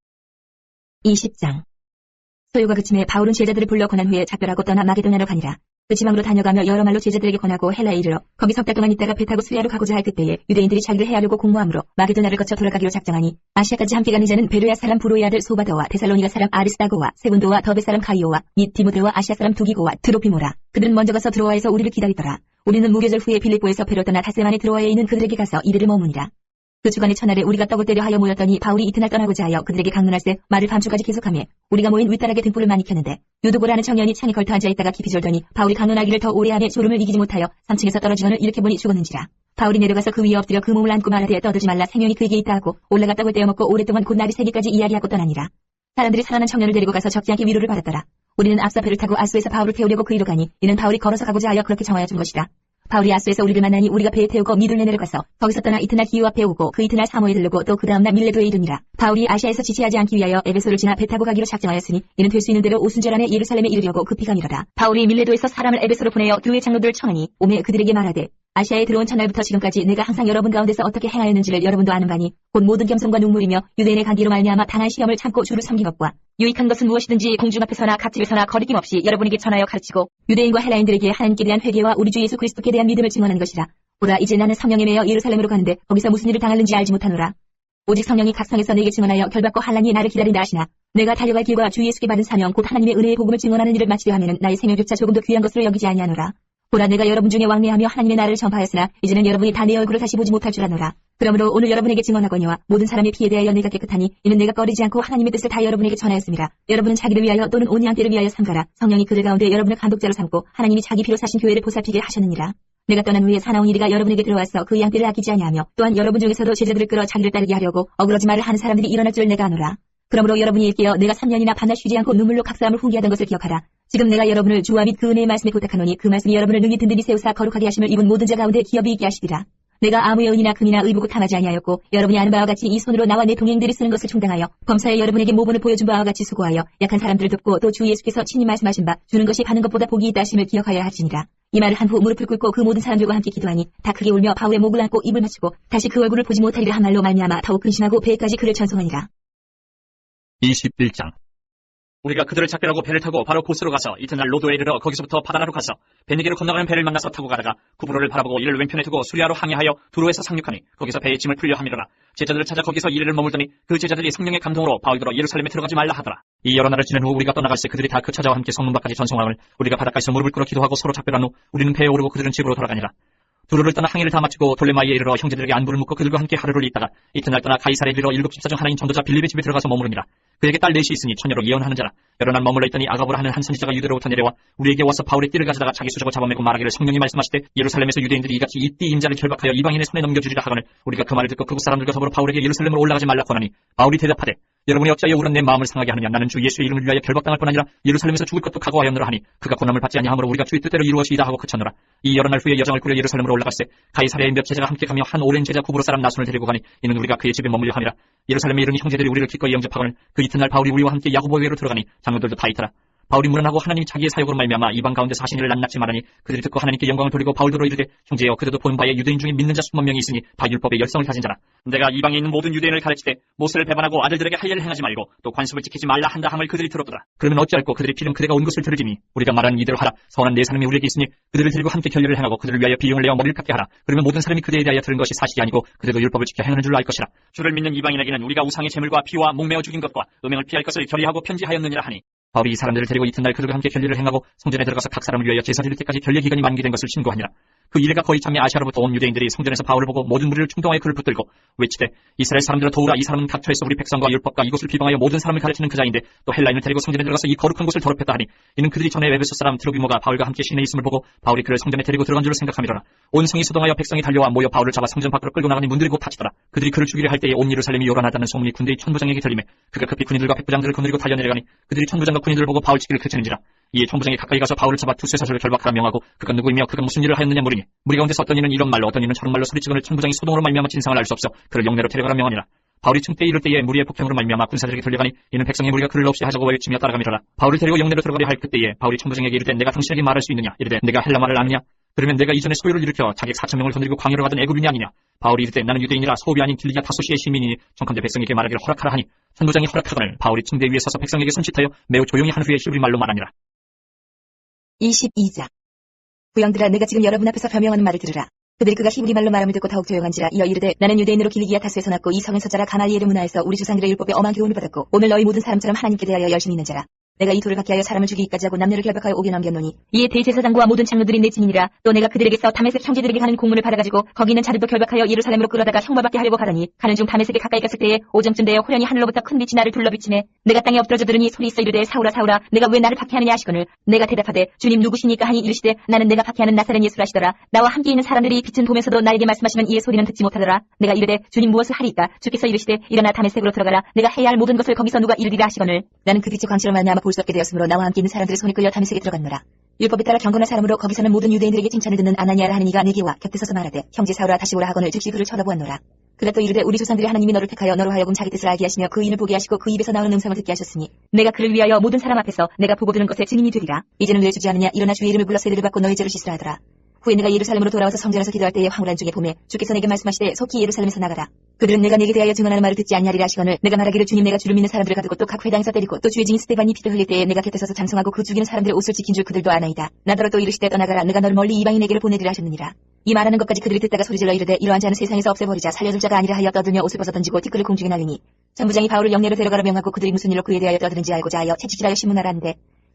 20장. 소요가 그침에 바울은 제자들을 불러 권한 후에 작별하고 떠나 마게도냐로 가니라. 그 지방으로 다녀가며 여러 말로 제자들에게 권하고 헬라에 이르러 거기 석 달 동안 있다가 배 타고 수리아로 가고자 할 그때에 유대인들이 자기를 해하려고 공모함으로 마게도냐를 거쳐 돌아가기로 작정하니 아시아까지 함께 가는 자는 베르야 사람 브로의 아들 소바더와 데살로니가 사람 아리스다고와 세군도와 더베 사람 가이오와 및 디모데와 아시아 사람 두기고와 트로피모라. 그들은 먼저 가서 드로아에서 우리를 기다리더라. 우리는 무교절 후에 빌립보에서 배로 떠나 다세만의 드로아에 있는 그들에게 가서 이르를 머무니라. 그 주간의 첫날에 우리가 떡을 떼려 하여 모였더니 바울이 이튿날 떠나고자 하여 그들에게 강론할세 말을 밤주까지 계속하며 우리가 모인 윗다락에 등불을 많이 켰는데 유도고라는 청년이 창에 걸터 앉아있다가 깊이 졸더니 바울이 강론하기를 더 오래 하며 졸음을 이기지 못하여 3층에서 떨어지거늘 이렇게 보니 죽었는지라. 바울이 내려가서 그 위에 엎드려 그 몸을 안고 말하되 떠들지 말라 생명이 그에게 있다 하고 올라가 떡을 떼어 먹고 오랫동안 곧 날이 새기까지 이야기하고 떠나니라. 사람들이 살아난 청년을 데리고 가서 적지 않게 위로를 받았더라. 우리는 앞서 배를 타고 아수에서 바울을 태우려고 그리로 가니 이는 바울이 걸어서 가고자 하여 그렇게 정하여 준 것이라. 바울이 아수에서 우리를 만나니 우리가 배에 태우고 미둘레 내려가서 거기서 떠나 이튿날 기후 앞에 오고 그 이튿날 사모에 들르고 또 그 다음날 밀레도에 이르니라. 바울이 아시아에서 지체하지 않기 위하여 에베소를 지나 배 타고 가기로 작정하였으니 이는 될 수 있는 대로 오순절 안에 예루살렘에 이르려고 급히 가니라다. 바울이 밀레도에서 사람을 에베소로 보내어 교회 장로들을 청하니 오매 그들에게 말하되 아시아에 들어온 첫날부터 지금까지 내가 항상 여러분 가운데서 어떻게 행하였는지를 여러분도 아는 바니 곧 모든 겸손과 눈물이며 유대인의 간기로 말미암아 당한 시험을 참고 주를 섬긴 것과 유익한 것은 무엇이든지 공중 앞에서나 갑집에서나 거리낌 없이 여러분에게 전하여 가르치고 유대인과 헬라인들에게 하나님께 대한 회개와 우리 주 예수 그리스도께 대한 믿음을 증언하는 것이라. 보라 이제 나는 성령에 매여 예루살렘으로 가는데 거기서 무슨 일을 당하는지 알지 못하노라. 오직 성령이 각 성에서 내게 증언하여 결박과 환난이 나를 기다린다 하시나 내가 달려갈 길과 주 예수께 받은 사명 곧 하나님의 은혜의 복음을 증언하는 일을 마치려 하면은 나의 생명조차 조금 더 귀한 것으로 여기지 아니하노라. 보라 내가 여러분 중에 왕래하며 하나님의 나라를 전파하였으나 이제는 여러분이 다 내 얼굴을 다시 보지 못할 줄 아노라. 그러므로 오늘 여러분에게 증언하거니와 모든 사람의 피에 대하여 내가 깨끗하니 이는 내가 꺼리지 않고 하나님의 뜻을 다 여러분에게 전하였습니다. 여러분은 자기를 위하여 또는 온 양떼를 위하여 삼가라. 성령이 그들 가운데 여러분을 감독자로 삼고 하나님이 자기 피로 사신 교회를 보살피게 하셨느니라. 내가 떠난 후에 사나운 이리가 여러분에게 들어와서 그 양떼를 아끼지 아니하며 또한 여러분 중에서도 제자들을 끌어 자기를 따르게 하려고 어그러지 말을 하는 사람들이 일어날 줄 내가 아노라. 그러므로 여러분이 일깨어 내가 3년이나 반날 쉬지 않고 눈물로 각 사람을 훈계하던 것을 기억하라. 지금 내가 여러분을 주와 및 그 은혜의 말씀에 부탁하노니 그 말씀이 여러분을 능히 든든히 세우사 거룩하게 하심을 입은 모든 자 가운데 기업이 있게 하시리라. 내가 아무의 은이나 금이나 의복을 탐하지 아니하였고 여러분이 아는 바와 같이 이 손으로 나와 내 동행들이 쓰는 것을 충당하여 범사에 여러분에게 모본을 보여준 바와 같이 수고하여 약한 사람들을 돕고 또 주 예수께서 친히 말씀하신 바 주는 것이 받는 것보다 복이 있다 하심을 기억하여야 할지니라. 이 말을 한 후 무릎을 꿇고 그 모든 사람들과 함께 기도하니 다 크게 울며 바울의 목을 안고 입을 맞추고 다시 그 얼굴을 보지 못하리라 한 말로 말미암아 더욱 근심하고 배에까지 그를 전송하니라. 21장. 우리가 그들을 작별하고 배를 타고 바로 고스로 가서 이튿날 로도에 이르러 거기서부터 바다나로 가서 베니게로 건너가는 배를 만나서 타고 가다가 구브로를 바라보고 이를 왼편에 두고 수리아로 항해하여 두로에서 상륙하니 거기서 배의 짐을 풀려 함이로라. 제자들을 찾아 거기서 이래를 머물더니 그 제자들이 성령의 감동으로 바울더러 예루살렘에 들어가지 말라 하더라. 이 여러 날을 지낸 후 우리가 떠나갈새 그들이 다 그 처자와 함께 성문 밖까지 전송함을 우리가 바닷가에서 무릎을 꿇어 기도하고 서로 작별한 후 우리는 배에 오르고 그들은 집으로 돌아가니라. 두로를 떠나 항해를 다 마치고 돌레마이에 이르러 형제들에게 안부를 묻고 그들과 함께 하루를 있다가 이튿날 떠나 가이사랴에 이르러 7 집사 중 하나인 전도자 빌립의 집에 들어가서 머무르니라. 그에게 딸 넷이 있으니 처녀로 예언하는 자라. 여러 날 머물러 있더니 아가보라 하는 한 선지자가 유대로부터 내려와 우리에게 와서 바울의 띠를 가져다가 자기 수저고 잡아매고 말하기를 성령이 말씀하시되 예루살렘에서 유대인들이 이같이 이 띠 임자를 결박하여 이방인의 손에 넘겨주리라 하거늘 우리가 그 말을 듣고 그곳 사람들과 더불어 바울에게 예루살렘으로 올라가지 말라 권하니 바울이 대답하되 여러분이 어찌하여 울은 내 마음을 상하게 하느냐. 나는 주 예수의 이름을 위하여 결박당할 뿐 아니라 예루살렘에서 죽을 것도 각오하였노라 하니 그가 고난을 받지 아니하므로 우리가 주의 뜻대로 이루어지이다 하고 그쳤노라. 이 여러 날 후에 여정을 꾸려 예루살렘으로 올라갈새 가이사랴의 몇 제자가 함께 가며 한 오랜 제자 구브로 사람 나손을 데리고 가니 이는 우리가 그의 집에 머물려 함이라. 예루살렘에 이르니 형제들이 우리를 기꺼이 영접하거늘 그 이튿날 바울이 우리와 함께 야고보에게로 들어가니 장로들도 다 있더라. 바울이 물어나고 하나님이 자기의 사역으로 말미암아 이방 가운데서 하신 일을 낱낱이 말하니 그들이 듣고 하나님께 영광을 돌리고 바울더러 이르되 형제여 그대도 본 바에 유대인 중에 믿는 자 수만 명이 있으니 다 율법의 열성을 가진 자라. 내가 이방에 있는 모든 유대인을 가르치되 모세를 배반하고 아들들에게 할 일을 행하지 말고 또 관습을 지키지 말라 한다 함을 그들이 들었더라. 그러면 어찌할꼬 그들이 필름 그대가 온 것을 들으리니 우리가 말하는 이대로 하라. 선한 네 사람이 우리에게 있으니 그들을 데리고 함께 결례를 행하고 그들을 위하여 비용을 내어 머리를 깎게 하라. 그러면 모든 사람이 그대에 대하여 들은 것이 사실이 아니고 그대도 율법을 지켜 행하는 줄로 알 것이라. 주를 믿는 이방인에게는 우리가 우상의 제물과 피와 목매어 죽인 것과 음행을 피할 것을 결의하고 편지하였느니라 하니 바울이 이 사람들을 데리고 이튿날 그들과 함께 결례를 행하고 성전에 들어가서 각 사람을 위하여 제사 드릴 때까지 결례 기간이 만기된 것을 신고하니라. 그 이래가 거의 참에 아시아로부터 온 유대인들이 성전에서 바울을 보고 모든 무리를 충동하여 그를 붙들고 외치되 이스라엘 사람들아 도우라. 이 사람은 각처에서 우리 백성과 율법과 이곳을 비방하여 모든 사람을 가르치는 그 자인데 또 헬라인을 데리고 성전에 들어가서 이 거룩한 곳을 더럽혔다 하니 이는 그들이 전에 에베소 사람 트로비모가 바울과 함께 시내에 있음을 보고 바울이 그를 성전에 데리고 들어간 줄로 생각함이로라. 온 성이 소동하여 백성이 달려와 모여 바울을 잡아 성전 밖으로 끌고 나가니 문들이 곧 닫히더라. 그들이 그를 죽이려 할 때에 온 예루살렘이 요란하다는 소문이 군대의 천부장에게 들리매 그가 급히 군인들과 백부장들을 거느리고 달려내려가니 그들이 천부장과 군인들을 보고 바울 치기를 그치는지라. 이에 천부장이 가까이 가서 바울을 잡아 투쇄사절을 결박하라 명하고 그가 누구이며 그가 무슨 일을 하였느냐 물으니 무리 가운데서 어떤 이는 이런 말로 어떤 이는 저런 말로 소리치거늘 천부장이 소동으로 말미암아 진상을 알 수 없어 그를 영내로 데려가라 명하니라. 바울이 층때 이를 때에 무리의 폭행으로 말미암아 군사들에게 들려가니 이는 백성의 무리가 그를 없이 하자고 외치며 따라가미로라. 바울을 데리고 영내로 들어가려 할 그때에 바울이 천부장에게 이르되 내가 당신에게 말할 수 있느냐. 이르되 내가 헬라 말을 아느냐. 그러면 내가 이전에 소요를 일으켜 자객 4,000명을 거느리고 광야로 가던 애굽인이 아니냐. 바울이 이르되 나는 유대인이라 소비 아닌 길리야 다소시의 시민이니 정컨대 백성에게 말하기를 허락하라 하니 천부장이 허락하거늘 바울이 층대 위에 서서 백성에게 손짓하여 매우 조용히 한 후에 히브리 말로 말하니라. 22장. 부영들아 내가 지금 여러분 앞에서 변명하는 말을 들으라. 그들이 그가 히브리 말로 말함을 듣고 더욱 조용한지라. 이어 이르되 나는 유대인으로 길리기아 타스에서 났고 이 성에서 자라 가말리엘의 문화에서 우리 조상들의 율법에 엄한 교훈을 받았고 오늘 너희 모든 사람처럼 하나님께 대하여 열심히 있는 자라. 내가 이 돌을 갖게 하여 사람을 죽이기까지 하고 남녀를 결박하여 옥에 남겼노니 이에 대제사장과 모든 장로들이 내 증인이라. 또 내가 그들에게서 다메섹 형제들에게 가는 공문을 받아가지고 거기 있는 자들도 결박하여 예루살렘으로 끌어다가 형벌받게 하려고 가더니 가는 중 다메섹에 가까이 갔을 때에 오정쯤 되어 호련히 하늘로부터 큰 빛이 나를 둘러비치매 내가 땅에 엎드러져 들으니 소리 있어 이르되 사울아 사울아 내가 왜 나를 박해하느냐 하시거늘 내가 대답하되 주님 누구시니까 하니 이르시되 나는 내가 박해하는 나사렛 예수라 하시더라. 나와 함께 있는 사람들이 빛은 보면서도 나에게 말씀하시면 이의 소리는 듣지 못하더라. 내가 이르되 주님 무엇을 하리이까. 주께서 이르시되 일어나 다메섹으로 들어가라. 내가 해야 할 모든 것을 거기서 누가 이르리라 하시거늘 나는 그 빛의 광채로 말미암아 볼 수 없게 되었으므로 나와 함께 있는 사람들의 손에 끌려 다메섹에 들어갔노라. 율법에 따라 경건한 사람으로 거기서는 모든 유대인들에게 칭찬을 듣는 아나니아라 하는 이가 내게 와 곁에 서서 말하되 형제 사울아 다시 오라 하거늘 즉시 그를 쳐다보았노라. 그가 또 이르되 우리 조상들이 하나님이 너를 택하여 너로 하여금 자기 뜻을 알게 하시며 그 인을 보게 하시고 그 입에서 나오는 음성을 듣게 하셨으니 내가 그를 위하여 모든 사람 앞에서 내가 보고 들은 것에 증인이 되리라. 이제는 왜 주지 않느냐. 일어나 주의 이름을 불러 세례를 받고 너희 죄를 씻으라 하더라. 후에 내가 예루살렘으로 돌아와서 성전에서 기도할 때에 황홀한 중에 봄에 주께서 내게 말씀하시되 속히 예루살렘에서 나가라. 그들은 내가 내게 대하여 증언하는 말을 듣지 아니하리라 하시거늘 내가 말하기를 주님 내가 주를 믿는 사람들을 가두고 또 각 회당에서 때리고 또 주의 증인 스데반이 피를 흘릴 때에 내가 곁에 서서 장성하고 그 죽이는 사람들의 옷을 지킨 줄 그들도 아나이다. 나더러 또 이르시되 떠나가라. 내가 너를 멀리 이방인에게로 보내리라 하셨느니라. 이 말하는 것까지 그들이 듣다가 소리질러 이르되 이러한 자는 세상에서 없애버리자. 살려줄 자가 아니라 하여 떠들며 옷을 벗어 던지고 티끌을 공중에 날리니 천부장이 바울을 영내로 데려가라 명하고 그들이 무슨 일로 그에 대하여 떠드는지 알고자 하여 채찍질하여 신문하라 하는데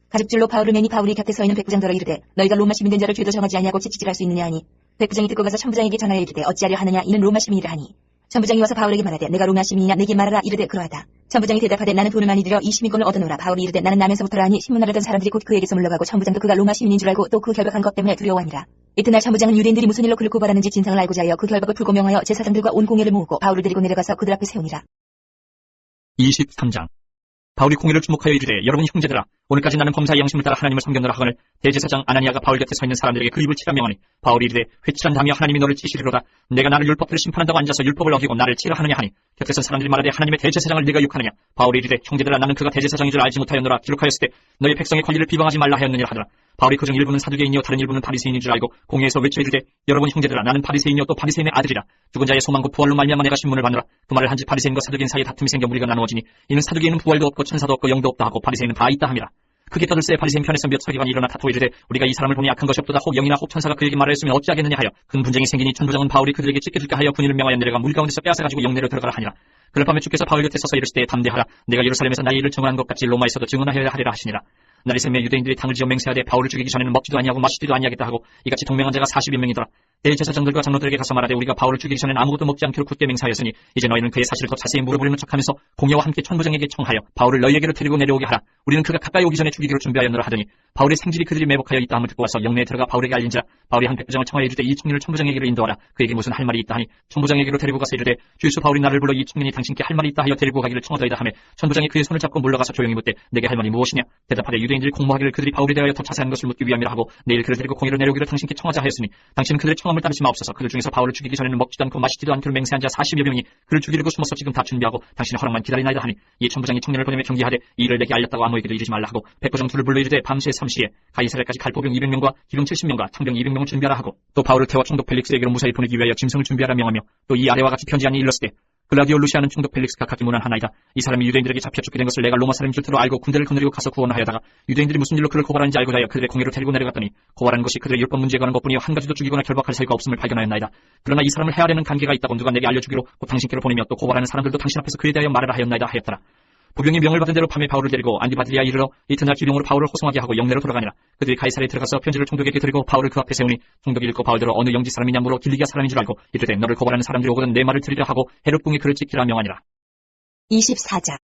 가죽줄로 바울을 매니 바울이 곁에 서 있는 백부장더러 이르되 너희가 로마 시민된 자를 죄도 정하지 아니하고 채찍질할 수 있느냐 하니 백부장이 듣고 가서 천부장에게 전하여 이르되 어찌하려 하느냐 이는 로마 시민이라 하니 천부장이 와서 바울에게 말하되 내가 로마 시민이냐 내게 말하라. 이르되 그러하다. 천부장이 대답하되 나는 돈을 많이 들여 이 시민권을 얻어놓으라. 바울이 이르되 나는 나면서부터라 하니 신문하려던 사람들이 곧 그에게서 물러가고 천부장도 그가 로마 시민인 줄 알고 또 그 결박한 것 때문에 두려워하니라. 이튿날 천부장은 유대인들이 무슨 일로 그를 고발하는지 진상을 알고자 하여 그 결박을 풀고 명하여 제사장들과 온 공회를 모으고 바울을 데리고 내려가서 그들 앞에 세우니라. 23장. 바울이 공회를 주목하여 이르되 여러분 형제들아 오늘까지 나는 범사의 양심을 따라 하나님을 섬겼노라 하거늘 대제사장 아나니아가 바울 곁에 서 있는 사람들에게 그 입을 치라 명하니 바울이 이르되 회칠한다며 하나님이 너를 치시리로다. 내가 나를 율법대로 심판한다고 앉아서 율법을 어기고 나를 치라 하느냐 하니 곁에 선 사람들이 말하되 하나님의 대제사장을 네가 욕하느냐. 바울이 이르되 형제들아 나는 그가 대제사장인 줄 알지 못하였노라. 기록하였을 때 너희 백성의 권리를 비방하지 말라 하였느니라 하더라. 바울이 그중 일부는 사두개인이요 다른 일부는 바리새인인 줄 알고 공회에서 외쳐 이르되 여러분 형제들아 나는 바리새인이요 또 바리새인의 아들이라. 죽은 자의 소망과 부활로 말미암아 내가 신문을 받노라. 그 말을 한지 바리새인과 사두개인 사이에 다툼이 생겨 무리가 나누어지니 이는 사두개인은 부활도 없고 천사도 없고 영도 없다 하고 바리새인은 다 있다 함이라. 크게 떠들새 바리새인 편에서 몇 서기관이 일어나 다투어 이르되 우리가 이 사람을 보니 약한 것이 없도다. 혹 영이나 혹 천사가 그에게 말하였으면 어찌하겠느냐 하여 큰 분쟁이 생기니 천부장은 바울이 그들에게 찢겨줄까 하여 군인을 명하여 내려가 물 가운데서 빼앗아가지고 영내로 들어가라 하니라. 그럴 밤에 주께서 바울 곁에 서서 이르시되 담대하라. 내가 예루살렘에서 나의 일을 증언한 것 같이 로마에서도 증언하여야 하리라 하시니라. 날이 새며 유대인들이 당을 지어 맹세하되 바울을 죽이기 전에는 먹지도 아니하고 마시지도 아니하겠다 하고 이같이 동맹한 자가 40여 명이더라. 대제사장들과 장로들에게 가서 말하되 우리가 바울을 죽이기 전엔 아무것도 먹지 않기로 굳게 맹세하였으니 이제 너희는 그의 사실을 더 자세히 물어보려는 척하면서 공야와 함께 천부장에게 청하여 바울을 너희에게로 데리고 내려오게 하라. 우리는 그가 가까이 오기 전에 죽이기로 준비하였노라 하더니 바울의 생질이 그들이 매복하여 있다 함을 듣고 와서 영내에 들어가 바울에게 알린지라. 바울이 한 백부장을 청하여 이르되 이 청년을 천부장에게로 인도하라. 그에게 무슨 할 말이 있다 하니 천부장에게로 데리고 가서 이르되 주유수 바울이 나를 불러 이 청년이 당신께 할 말이 있다 하여 데리고 가기를 청하더이다 하매 천부장이 그의 손을 잡고 물러가서 조용히 묻되 내게 할 말이 무엇이냐. 대답하되 유대인들이 공모하기를 그들이 바울에 대하여 더 자세한 것을 묻기 위함이라 하고 내일 그를 데리고 공의로 내려오기를 당신께 청하자 하였으니 당신은 그들의 청함을 따르지 마옵소서. 그들 중에서 바울을 죽이기 전에는 먹지도 않고 마시지도 않기로 맹세한 자 40여 명이 그를 죽이려고 숨어서 지금 다 준비하고 당신의 허락만 기다리나이다 하니 이 천부장이 청년을 보내며 경계하되 이 일을 내게 알렸다고 아무에게도 이르지 말라 하고 백부장 둘을 불러 이르되 밤새 3시에 가이사랴까지 갈 보병 200명과 기병 70명과 창병 200명을 준비하라 하고 또 바울을 태워 총독 펠릭스에게로 무사히 보내기 위하여 짐승을 준비하라 명하며 또 이 아래와 같이 편지하니 일렀으되 글라디오 루시아는 총독 펠릭스가 각기 무난하나이다. 이 사람이 유대인들에게 잡혀 죽게 된 것을 내가 로마 사람인 줄 알고 군대를 거느리고 가서 구원하여다가 유대인들이 무슨 일로 그를 고발하는지 알고 하여 그들의 공의로 데리고 내려갔더니 고발하는 것이 그들의 율법 문제에 관한 것뿐이요 한 가지도 죽이거나 결박할 사유가 없음을 발견하였나이다. 그러나 이 사람을 해하려는 관계가 있다고 누가 내게 알려주기로 곧 당신께로 보내며 또 고발하는 사람들도 당신 앞에서 그에 대하여 말하라 하였나이다 하였더라. 부병이 명을 받은 대로 밤에 바울을 데리고 안디바드리아에 이르러 이튿날 기병으로 바울을 호송하게 하고 영내로 돌아가니라. 그들이 가이사랴에 들어가서 편지를 총독에게 드리고 바울을 그 앞에 세우니 총독이 읽고 바울대로 어느 영지 사람이냐 물어 길리기아 사람인 줄 알고 이르되 너를 고발하는 사람들이 오거든 내 말을 들으려 하고 헤롯궁에 그를 지키라 명하니라. 24장.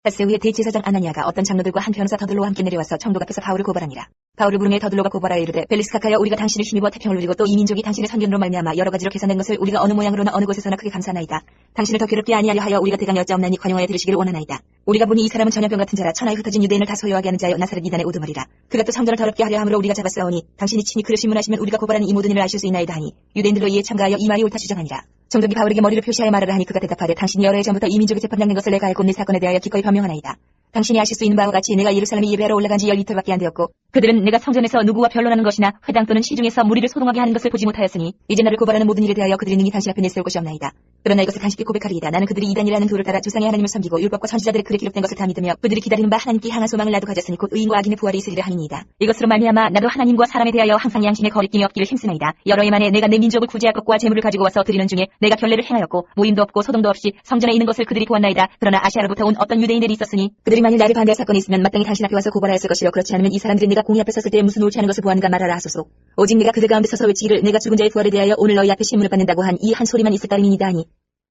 닷새 후에 대제사장 아나니아가 어떤 장로들과 한 변호사 더들로와 함께 내려와서 총독 앞에서 바울을 고발하니라. 바울을 부르매 더들로가 고발하여 이르되 벨리스 가까여 우리가 당신을 힘입어 태평을 누리고 또 이 민족이 당신의 선견으로 말미암아 여러 가지로 계산된 것을 우리가 어느 모양으로나 어느 곳에서나 크게 감사하나이다. 당신을 더 괴롭게 아니하려 하여 우리가 대강이 어찌없나니 관용하여 들으시기를 원하나이다. 우리가 보니 이 사람은 전염병 같은 자라 천하에 흩어진 유대인을 다 소유하게 하는 자여 나사렛 이단의 오두머리라. 그가 또 성전을 더럽게 하려 함으로 우리가 잡았사오니 당신이 친히 그를 신문하시면 우리가 고발하는 이 모든 일을 아실 수 있나이다 하니 유대인들로 이에 참가하여 이 말이 옳다 주장하니라. 총독이 바울에게 머리를 표시하여 말하라 하니 그가 대답하되 당신이 여러 해 전부터 이 민족의 재판장된 것을 내가 알고 내 사건에 대하여 기꺼이 변명하나이다. 당신이 아실 수 있는 바와 같이 내가 예루살렘에 예배하러 올라간 지 12터밖에 안 되었고 그들은 내가 성전에서 누구와 변론하는 것이나 회당 또는 시중에서 무리를 소동하게 하는 것을 보지 못하였으니 이제 나를 고발하는 모든 일에 대하여 그들이 능히 당신 앞에 내세울 것이 없나이다. 그러나 이것을 당신께 고백하리이다. 나는 그들이 이단이라는 도를 따라 주상의 하나님을 섬기고 율법과 선지자들의 글에 기록된 것을 다 믿으며 그들이 기다리는 바 하나님께 향한 소망을 나도 가졌으니 곧 의인과 악인의 부활이 있으리라 하니이다. 이것으로 말미암아 나도 하나님과 사람에 대하여 항상 양심에 거리낌이 없기를 힘쓰나이다. 여러 해 만에 내가 내 민족을 구제할 것과 재물을 가지고 와서 드리는 중에 내가 결례를 행하였고 모임도 없고 소동도 없이 성전에 있는 것을 그들이 보았나이다. 그러나 아시아로부터 온 어떤 유대인들이 있었으니 그들이 만일 나를 반대할 사건이 있으면 마땅히 당신 앞에 와서 고발하였을 것이요 그렇지 않으면 이 사람들이 내가 공의 앞에 섰을 때에 무슨 옳지 않은 것을 보았는가 말하라 하소서. 오직 내가 그들 가운데 서서 외치기를 내가 죽은 자의 부활에 대하여 오늘 너희 앞에 신문을 받는다고 한 이 한 소리만 있을 따름이니이다 하니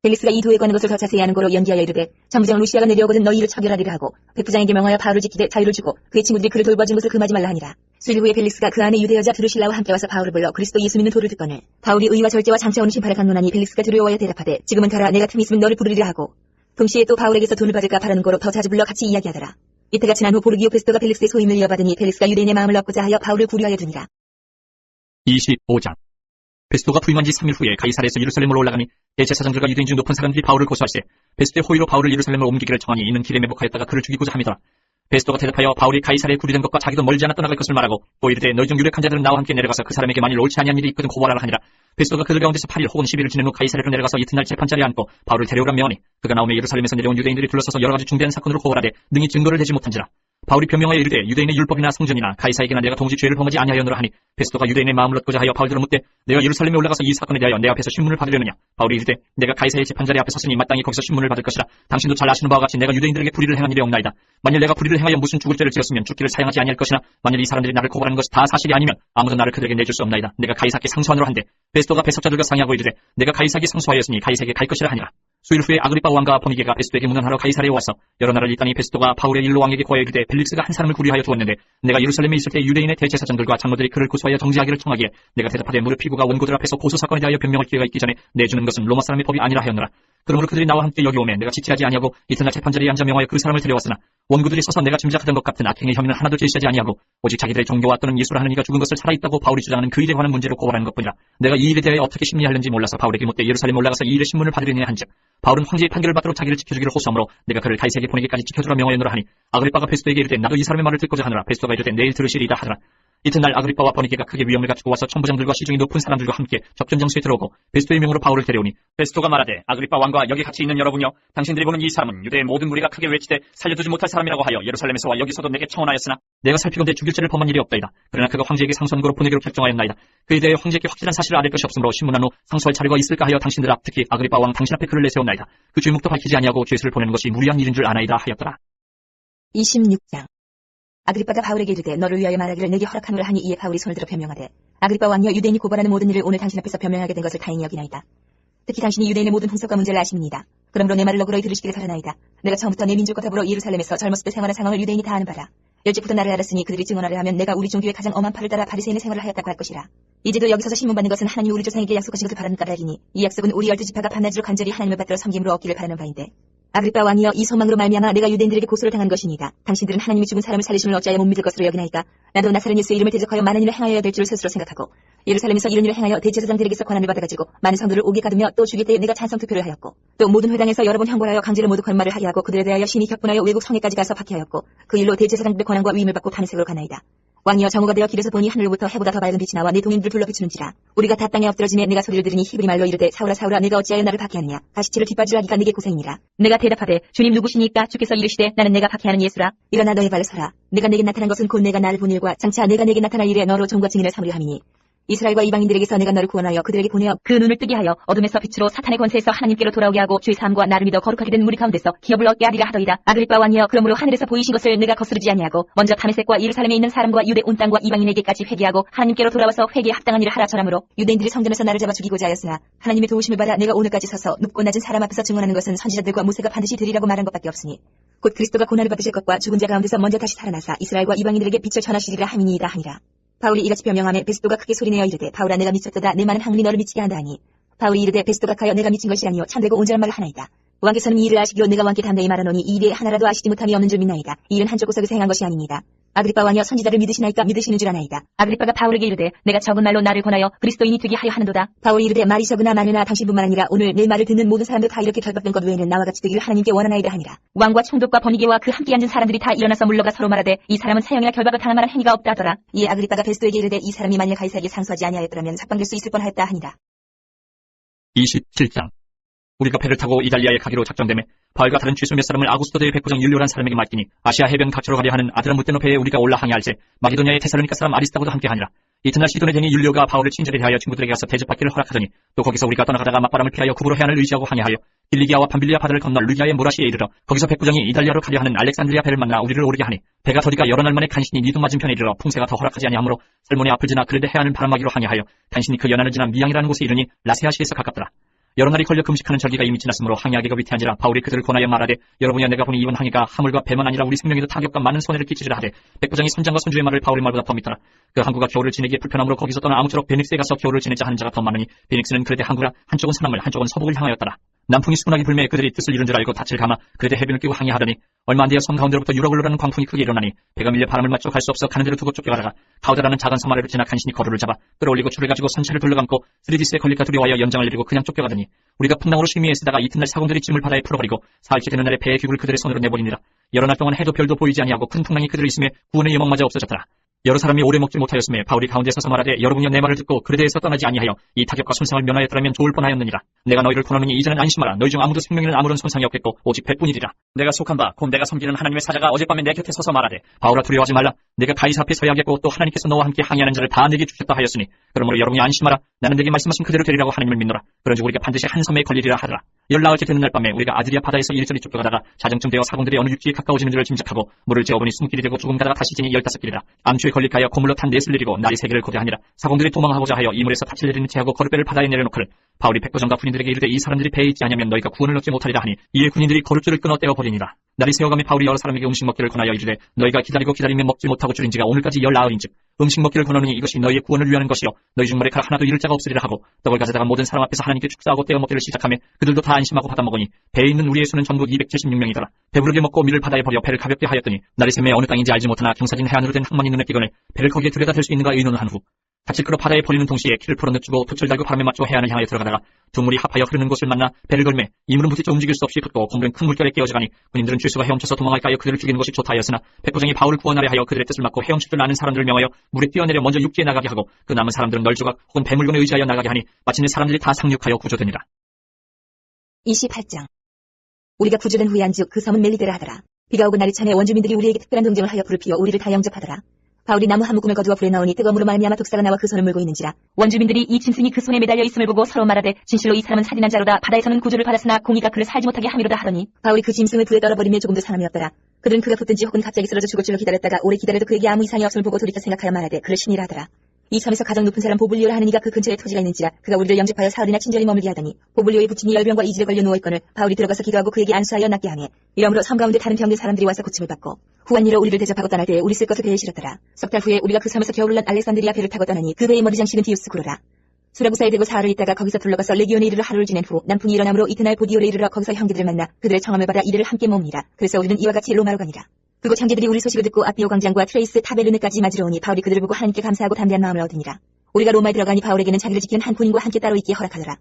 벨리스가 이 도에 관한 것을 더 자세히 아는 거로 연기하여 이르되 천부장 루시아가 내려오거든 너희 일을 처결하리라 하고 백부장에게 명하여 바울을 지키되 자유를 주고 그의 친구들이 그를 돌봐준 것을 금하지 말라 하니라. 수일 후에 벨리스가 그 안에 유대 여자 드루실라와 함께 와서 바울을 불러 그리스도 예수 믿는 도를 듣거늘 바울이 의와 절제와 장차오는 심판을 강론하니 벨리스가 두려워하여 대답하되 지금은 가라 내가 틈이 있으면 너를 부르리라 하고 동시에 또 바울에게서 돈을 받을까 바라는 거로 더 자주 불러 같이 이야기하더라. 이때가 지난 후 보르기오 페스토가 벨릭스의 소임을 이어받으니 벨릭스가 유대인의 마음을 얻고자 하여 바울을 구류하여 두니라. 25장. 베스토가 부임한 지 3일 후에 가이사랴에서 예루살렘으로 올라가니 대제사장들과 유대인 중 높은 사람들이 바울을 고소할세 베스토의 호의로 바울을 예루살렘으로 옮기기를 청하니 이는 길에 매복하였다가 그를 죽이고자 함이더라. 베스토가 대답하여 바울이 가이사랴에 구류된 것과 자기도 멀지 않아 떠나갈 것을 말하고 또 이르되 너희 중 유력한 자들은 나와 함께 내려가서 그 사람에게 만일 옳지 아니한 일이 있거든 고발하라 하니라. 베스토가 그들 가운데서 8일 혹은 10일을 지낸 후 가이사랴로 내려가서 이튿날 재판자리에 앉고 바울을 데려오라 명하니 그가 나오며 예루살렘에서 내려온 유대인들이 둘러서서 여러 가지 중대한 사건으로 고발하되 능히 증거를 대지 못한지라. 바울이 변명하여 이르되 유대인의 율법이나 성전이나 가이사에게나 내가 동시 죄를 범하지 아니하였노라 하니 베스토가 유대인의 마음을 얻고자 하여 바울들을 묻되 내가 예루살렘에 올라가서 이 사건에 대하여 내 앞에서 신문을 받으려느냐. 바울이 이르되 내가 가이사의 재판자리 앞에 섰으니 마땅히 거기서 신문을 받을 것이라. 당신도 잘 아시는 바와 같이 내가 유대인들에게 불의를 행한 일이 없나이다. 만일 내가 불의를 행하여 무슨 죽을 죄를 지었으면 죽기를 사양하지 아니할 것이나 만일 이 사람들이 나를 고발하는 것이 다 사실이 아니면 아무도 나를 그들에게 내줄 수 없나이다. 내가 가이사께 상소하노라 한데 베스토가 배석자들과 상의하고 이르되 내가 가이사에게 상소하였으니 가이사에게 갈 것이라 하니라. 수일 후에 아그리빠 왕과 버니게가 베스토에게 문안하러 가이사랴에 와서 여러 나라를 잇다니 베스토가 바울의 일로 왕에게 고하여 이르되 벨릭스가 한 사람을 구류하여 두었는데 내가 예루살렘에 있을 때 유대인의 대제사장들과 장로들이 그를 고소하여 정지하기를 청하기에 내가 대답하되 무릇 피고가 원고들 앞에서 고소사건에 대하여 변명할 기회가 있기 전에 내주는 것은 로마 사람의 법이 아니라 하였노라. 그러므로 그들이 나와 함께 여기 오매 내가 지체하지 아니하고 이튿날 재판자리에 앉아 명하여 그 사람을 데려왔으나 원고들이 서서 내가 짐작하던 것 같은 악행의 혐의는 하나도 제시하지 아니하고 오직 자기들의 종교와 또는 예수라 하는 이가 죽은 것을 살아있다고 바울이 주장하는 그 일에 관한 문제로 고발하는 것뿐이라. 내가 이 일에 대하여 어떻게 심리하려는지 몰라서 바울에게 묻되 예루살렘에 올라가서 이 일의 신문을 받으려냐 한즉 바울은 황제의 판결을 받도록 자기를 지켜주기를 호소하므로 내가 그를 가이사에게 보내기까지 지켜주라 명하였노라 하니 아그리빠가 베스토에게 이르되 나도 이 사람의 말을 듣고자 하노라. 베스토가 이르되 내일 들으시리이다 하더라. 이튿날 아그리빠와 버니게가 크게 위험을 갖추고 와서 천부장들과 시중의 높은 사람들과 함께 접견 장소에 들어오고 베스토의 명으로 바울을 데려오니 베스토가 말하되 아그리빠 왕과 여기 같이 있는 여러분여 당신들이 보는 이 사람은 유대의 모든 무리가 크게 외치되 살려두지 못할 사람이라고 하여 예루살렘에서 와 여기서도 내게 청원하였으나 내가 살피건대 죽일 죄를 범한 일이 없다이다. 그러나 그가 황제에게 상소한 거로 보내기로 결정하였나이다. 그에 대해 황제에게 확실한 사실을 알릴 것이 없으므로 신문한 후 상소할 자료가 있을까 하여 당신들 앞 특히 아그리빠 왕 당신 앞에 그를 내세웠나이다. 그 죄목도 밝히지 아니하고 죄수를 보내는 것이 무리한 일인 줄 아나이다 하였더라. 26장. 아그리빠가 바울에게 이르되 너를 위하여 말하기를 내게 허락하노라 하니 이에 바울이 손을 들어 변명하되 아그리빠 왕이여, 유대인이 고발하는 모든 일을 오늘 당신 앞에서 변명하게 된 것을 다행히 여기나이다. 특히 당신이 유대인의 모든 풍속과 문제를 아십니다. 그러므로 내 말을 너그러이 들으시기를 바라나이다. 내가 처음부터 내 민족과 더불어 예루살렘에서 젊었을 때 생활한 상황을 유대인이 다 아는 바라. 일찍부터 나를 알았으니 그들이 증언하려 하면 내가 우리 종교의 가장 엄한 팔을 따라 바리새인의 생활을 하였다고 할 것이라. 이제도 여기서서 신문받는 것은 하나님이 우리 조상에게 약속하신 것을 바라는 까닭이니 이 약속은 우리 12지파가 밤낮으로 간절히 하나님을 받들어 섬김으로 얻기를 바라는 바인데, 아그리빠 왕이여, 이 소망으로 말미암아 내가 유대인들에게 고소를 당한 것이니이다. 당신들은 하나님이 죽은 사람을 살리심을 어찌하여 못 믿을 것으로 여기나이까? 나도 나사렛 예수의 이름을 대적하여 많은 일을 행하여야 될 줄을 스스로 생각하고 예루살렘에서 이런 일을 행하여 대제사장들에게서 권한을 받아가지고 많은 성도를 옥에 가두며 또 죽일 때에 내가 찬성 투표를 하였고, 또 모든 회당에서 여러 번 형벌하여 강제로 모두 거짓말을 하게 하고 그들에 대하여 신이 격분하여 외국 성에까지 가서 박해하였고, 그 일로 대제사장들의 권한과 위임을 받고 밤새도록 가나이다. 왕이여, 정오가 되어 길에서 보니 하늘로부터 해보다 더 밝은 빛이 나와 내 동인들을 불러 비추는지라. 우리가 다 땅에 엎드러지며 내가 소리를 들으니 히브리 말로 이르되, 사울아 사울아, 내가 어찌하여 나를 박해하느냐? 가시치를 뒷바지하기가 내게 고생이니라. 내가 대답하되, 주님 누구시니까? 주께서 이르시되, 나는 내가 박해하는 예수라. 일어나 너의 발을 서라. 내가 내게 나타난 것은 곧 내가 나를 본 일과 장차 내가 내게 나타날 일에 너로 종과 증인을 삼으려 함이니, 이스라엘과 이방인들에게서 내가 너를 구원하여 그들에게 보내어 그 눈을 뜨게 하여 어둠에서 빛으로 사탄의 권세에서 하나님께로 돌아오게 하고 죄 사함과 나를 믿어 거룩하게 된 무리 가운데서 기업을 얻게 하리라 하더이다. 아그리빠 왕이여, 그러므로 하늘에서 보이신 것을 내가 거스르지 아니하고 먼저 다메섹과 예루살렘에 있는 사람과 유대 온 땅과 이방인에게까지 회개하고 하나님께로 돌아와서 회개에 합당한 일을 하라 전하므로, 유대인들이 성전에서 나를 잡아 죽이고자 하였으나 하나님의 도우심을 받아 내가 오늘까지 서서 높고 낮은 사람 앞에서 증언하는 것은 선지자들과 모세가 반드시 되리라고 말한 것밖에 없으니, 곧 그리스도가 고난을 받으실 것과 죽은 자 가운데서 먼저 다시 살아나사 이스라엘과 이방인들에게 빛을 전하시리라 함이니이다 하니라. 바울이 이같이 변명하며 베스도가 크게 소리내어 이르되, 바울아 내가 미쳤도다. 내 많은 학문이 너를 미치게 한다 하니, 바울이 이르되, 베스도가 가여 내가 미친 것이 아니요 참되고 온전한 말을 하나이다. 왕께서는 이 일을 아시기로 내가 왕께 담대히 말하노니 이 일에 하나라도 아시지 못함이 없는 줄 믿나이다. 이 일은 한쪽 구석에서 행한 것이 아닙니다. 아그리빠 왕이여, 선지자를 믿으시나이까? 믿으시는 줄 아나이다. 아그리빠가 바울에게 이르되, 내가 적은 말로 나를 권하여 그리스도인이 되게 하여 하는도다. 바울이 이르되, 말이 적으나 많으나 당신뿐만 아니라 오늘 내 말을 듣는 모든 사람도 다 이렇게 결박된 것 외에는 나와 같이 되기를 하나님께 원하나이다 하니라. 왕과 총독과 번이게와 그 함께 앉은 사람들이 다 일어나서 물러가 서로 말하되, 이 사람은 사형이나 결박을 당할 만한 행위가 없다 하더라. 이에 아그리빠가 베스도에게 이르되, 이 사람이 만일 가이사에게 상소하지 아니하였더라면 석방될 수 있을 뻔하였다 하니라. 27장. 우리가 배를 타고 이달리아에 가기로 작정되매 바울과 다른 죄수 몇 사람을 아구스도 대의 백부장 율리오라는 사람에게 맡기니, 아시아 해변 각처로 가려 하는 아드라무테노 배에 우리가 올라 항해할새 마게도냐의 테살로니가 사람 아리스타고도 함께하니라. 이튿날 시돈에 대니 율리오가 바울을 친절히 대하여 친구들에게 가서 대접받기를 허락하더니, 또 거기서 우리가 떠나가다가 맞바람을 피하여 구부로 해안을 의지하고 항해하여 길리기아와 밤빌리아 바다를 건너 루기아의 모라시에 이르러 거기서 백부장이 이달리아로 가려 하는 알렉산드리아 배를 만나 우리를 오르게 하니, 배가 더디가 여러 날 만에 간신히 니도 맞은편에 이르러 풍세가 더 허락하지 아니하므로 살몬의 앞을 지나 그레데 해안을 바람막이로 항해하여 간신히 그 연안을 지나 미양이라는 곳에 이르니 라세아시에서 가깝더라. 여러 날이 걸려 금식하는 절기가 이미 지났으므로 항해하기가 위태한지라 바울이 그들을 권하여 말하되, 여러분이여, 내가 보니 이번 항해가 하물과 배만 아니라 우리 생명에도 타격과 많은 손해를 끼치리라 하되, 백부장이 선장과 선주의 말을 바울의 말보다 더 믿더라. 그 항구가 겨울을 지내기에 불편함으로 거기서 떠나 아무쪼록 베닉스에 가서 겨울을 지내자 하는 자가 더 많으니, 베닉스는 그레데 항구라 한쪽은 서남을 한쪽은 서북을 향하였더라. 남풍이 수군하게 불매 그들이 뜻을 이룬 줄 알고 닻을 감아 그레데 해변을 끼고 항해하더니, 얼마 안 되어 섬 가운데로부터 유라굴로라는 광풍이 크게 일어나니 배가 밀려 바람을 맞춰 갈 수 없어 가는 대로 두고 쫓겨가다가 가우다라는 작은 섬 아래를 지나 간신히 거루를 잡아 끌어올리고 줄을 가지고 선체를 둘러감고 스리디스에 걸릴까 두려워하여 연장을 내리고 그냥 쫓겨가더니, 우리가 풍랑으로 심히 애쓰다가 이튿날 사공들이 짐을 바다에 풀어버리고 사흘째 되는 날에 배의 귀굴을 그들의 손으로 내버리니라. 여러 날 동안 해도 별도 보이지 아니하고 큰 풍랑이 그들을 있음에 구원의 예목마저 없어졌더라. 여러 사람이 오래 먹지 못하였음에 바울이 가운데 서서 말하되, 여러분이여, 내 말을 듣고 그레데에서 떠나지 아니하여 이 타격과 손상을 면하였더라면 좋을 뻔하였느니라. 내가 너희를 권하노니 이제는 안심하라. 너희 중 아무도 생명에는 아무런 손상이 없겠고 오직 배뿐이리라. 내가 속한 바 곧 내가 섬기는 하나님의 사자가 어젯밤에 내 곁에 서서 말하되, 바울아, 두려워하지 말라. 내가 가이사 앞에 서야겠고 또 하나님께서 너와 함께 항해하는 자를 다 내게 주셨다 하였으니, 그러므로 여러분이 안심하라. 나는 내게 말씀하신 그대로 되리라고 하나님을 믿노라. 그런즉 우리가 반드시 한 섬에 걸리리라 하더라. 열나흘째 되는 날 밤에 우리가 아드리아 바다에서 이리저리 쫓겨가다가 자정쯤 되어 사공들이 어느 육지에 가까워지는 줄을 짐작하고 물을 재어보니 숨길이 되고 조금 가다가 다시 지니 15길이라. 암추에 걸릴까여 고물로 탄 넷을 내리고 날이 3개를 고대하니라. 사공들이 도망하고자 하여 이물에서 닻을 내리는 채하고 거룻배를 바다에 내려놓거늘 바울이 백부장과 군인들에게 이르되, 이 사람들이 배에 있지 아니하면 너희가 구원을 얻지 못하리라 하니, 이에 군인들이 거룻줄을 끊어 떼어버리니라. 날이 새어가며 바울이 여러 사람에게 음식 먹기를 권하여 이르되, 너희가 기다리고 기다리며 먹지 못하고 줄인 지가 오늘까지 19일인즉 음식 먹기를 권하노니 이것이 너희의 구원을 위하는 것이요 너희 중 머리카락 하나도 잃을 자가 없으리라 하고, 떡을 가져다가 모든 사람 앞에서 하나님께 축사하고 떼어 먹기를 시작하며 그들도 다 안심하고 받아 먹으니 배에 있는 우리의 수는 전부 276명이더라. 배부르게 먹고 밀을 바다에 버려 배를 가볍게 하였더니 날이 새매 어느 땅인지 알지 못하나 경사진 해안으로 된 항만이 눈에 띄거늘 배를 거기에 들여다 댈 수 있는가 의논을 한 후 닻을 끌어 바다에 버리는 동시에 키를 풀어 늦추고 돛을 달고 바람에 맞춰 해안을 향하여 들어가다가 두 물이 합하여 흐르는 곳을 만나 배를 걸매 이물은 부딪혀 움직일 수 없이 걷고 고물은 큰 물결에 깨어져가니, 군인들은 죄수가 헤엄쳐서 도망할까 하여 그들을 죽이는 것이 좋다 하였으나 백부장이 바울을 구원하려 하여 그들의 뜻을 막고 헤엄칠 줄 아는 사람들을 명하여 물에 뛰어내려 먼저 육지에 나가게 하고 그 남은 사람들은 널조각 혹은 배물건에 의지하여 나가게 하니 마침내 사람들이 다 상륙하여 구조되니라. 28장. 우리가 구조된 후에 안즉 그 섬은 멜리데라 하더라. 비가 오고 날이 차매 원주민들이 우리에게 특별한 동정을 하여 불을 피워 우리를 다 영접하더라. 바울이 나무 한 묶음을 거두어 불에 넣으니 뜨거움으로 말미암아 독사가 나와 그 손을 물고 있는지라. 원주민들이 이 짐승이 그 손에 매달려 있음을 보고 서로 말하되, 진실로 이 사람은 살인한 자로다. 바다에서는 구조를 받았으나 공의가 그를 살지 못하게 함이로다 하더니, 바울이 그 짐승을 불에 떨어버리며 조금도 사람이 없더라. 그들은 그가 붙든지 혹은 갑자기 쓰러져 죽을 줄로 기다렸다가 오래 기다려도 그에게 아무 이상이 없음을 보고 돌이켜 생각하여 말하되, 그를 신이라 하더라. 이참에서 가장 높은 사람 보블리오라 하는 이가 그 근처에 토지가 있는지라 그가 우리를 영접하여 사흘이나 친절히 머물게 하더니 보블리오의 부친이 열병과 이질에 걸려 누워있거늘 바울이 들어가서 기도하고 그에게 안수하여 낫게 하매 이러므로 섬 가운데 다른 병든 사람들이 와서 고침을 받고 후한일로 우리를 대접하고 떠날 때에 우리 쓸 것을 배에 실었더라. 석 달 후에 우리가 그 섬에서 겨울을 난 알렉산드리아 배를 타고 떠나니 그 배의 머리 장식은 디우스 구로라. 수라구사에 대고 사흘을 있다가 거기서 둘러가서 레기온에 이르러 하루를 지낸 후 남풍이 일어나므로 이튿날 보디오에 이르러 거기서 형제들을 만나 그들의 청함을 받아 이들을 함께 모으니라. 그래서 우리는 이와 같이 로마로 가니라. 그곳 형제들이 우리 소식을 듣고 아피오 광장과 트레이스 타베르네까지 맞으러 오니 바울이 그들을 보고 하나님께 감사하고 담대한 마음을 얻으니라. 우리가 로마에 들어가니 바울에게는 자기를 지키는 한 군인과 함께 따로 있기에 허락하더라.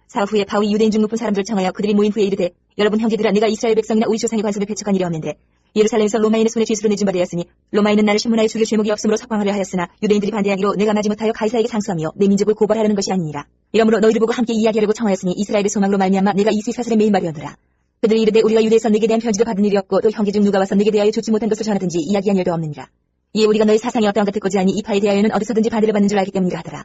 사후 후에 바울이 유대인 중 높은 사람들을 청하여 그들이 모인 후에 이르되 여러분 형제들아 내가 이스라엘 백성이나 우리 조상의 관습을 배척한 일이 없는데 예루살렘에서 로마인의 손에 죄수로 내준 바 되었으니 로마인은 나를 신문하여 죽일 죄목이 없으므로 석방하려 하였으나 유대인들이 반대하기로 내가 마지못하여 가이사에게 상수하며 내 민족을 고발하려는 것이 아니니라. 이러므로 너희를 보고 함께 이야기하려고 청하였으니 이스라엘의 소망으로 말미암아 내가 이 수사슬의 메인 말이었노라. 그들이 이르되 우리가 유대에서 네게 대한 편지도 받은 일이 없고 또 형제 중 누가 와서 네게 대하여 좋지 못한 것을 전하든지 이야기한 일도 없느니라. 이에 우리가 너희 사상이 어떠한가 듣고자 하니 이 파에 대하여는 어디서든지 반대를 받는 줄 알기 때문이라 하더라.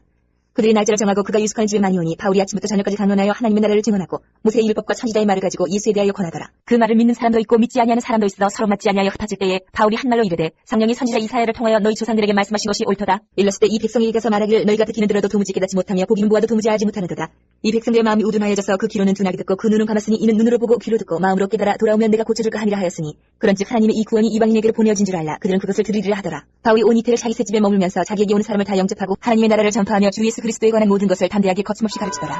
그들이 날짜를 정하고 그가 유숙하는 집에 많이 오니 바울이 아침부터 저녁까지 강론하여 하나님의 나라를 증언하고 모세의 율법과 선지자의 말을 가지고 예수에 대하여 권하더라. 그 말을 믿는 사람도 있고 믿지 아니하는 사람도 있어 서로 맞지 아니하여 흩어질 때에 바울이 한 말로 이르되 성령이 선지자 이사야를 통하여 너희 조상들에게 말씀하신 것이 옳도다. 일렀을 때 이 백성이 이겨서 말하기를 너희가 듣기는 들어도 도무지 깨닫지 못하며 보기는 보아도 도무지 알지 못하는도다. 이 백성들의 마음이 우둔하여져서 그 귀로는 둔하게 듣고 그 눈은 감았으니 이는 눈으로 보고 귀로 듣고 마음으로 깨달아 돌아오면 내가 고쳐줄까 하니라 하였으니 그런즉 하나님의 이 구원이 이방인에게로 보내어진 줄 알라. 그들은 그것을 들으리라 하더라. 바울이 온 이태를 자기 새 집에 머물면서 자기에게 오는 사람을 다 영접하고 하나님의 나라를 전파하며 주 예수 그리스도에 관한 모든 것을 담대하게 거침없이 가르치더라.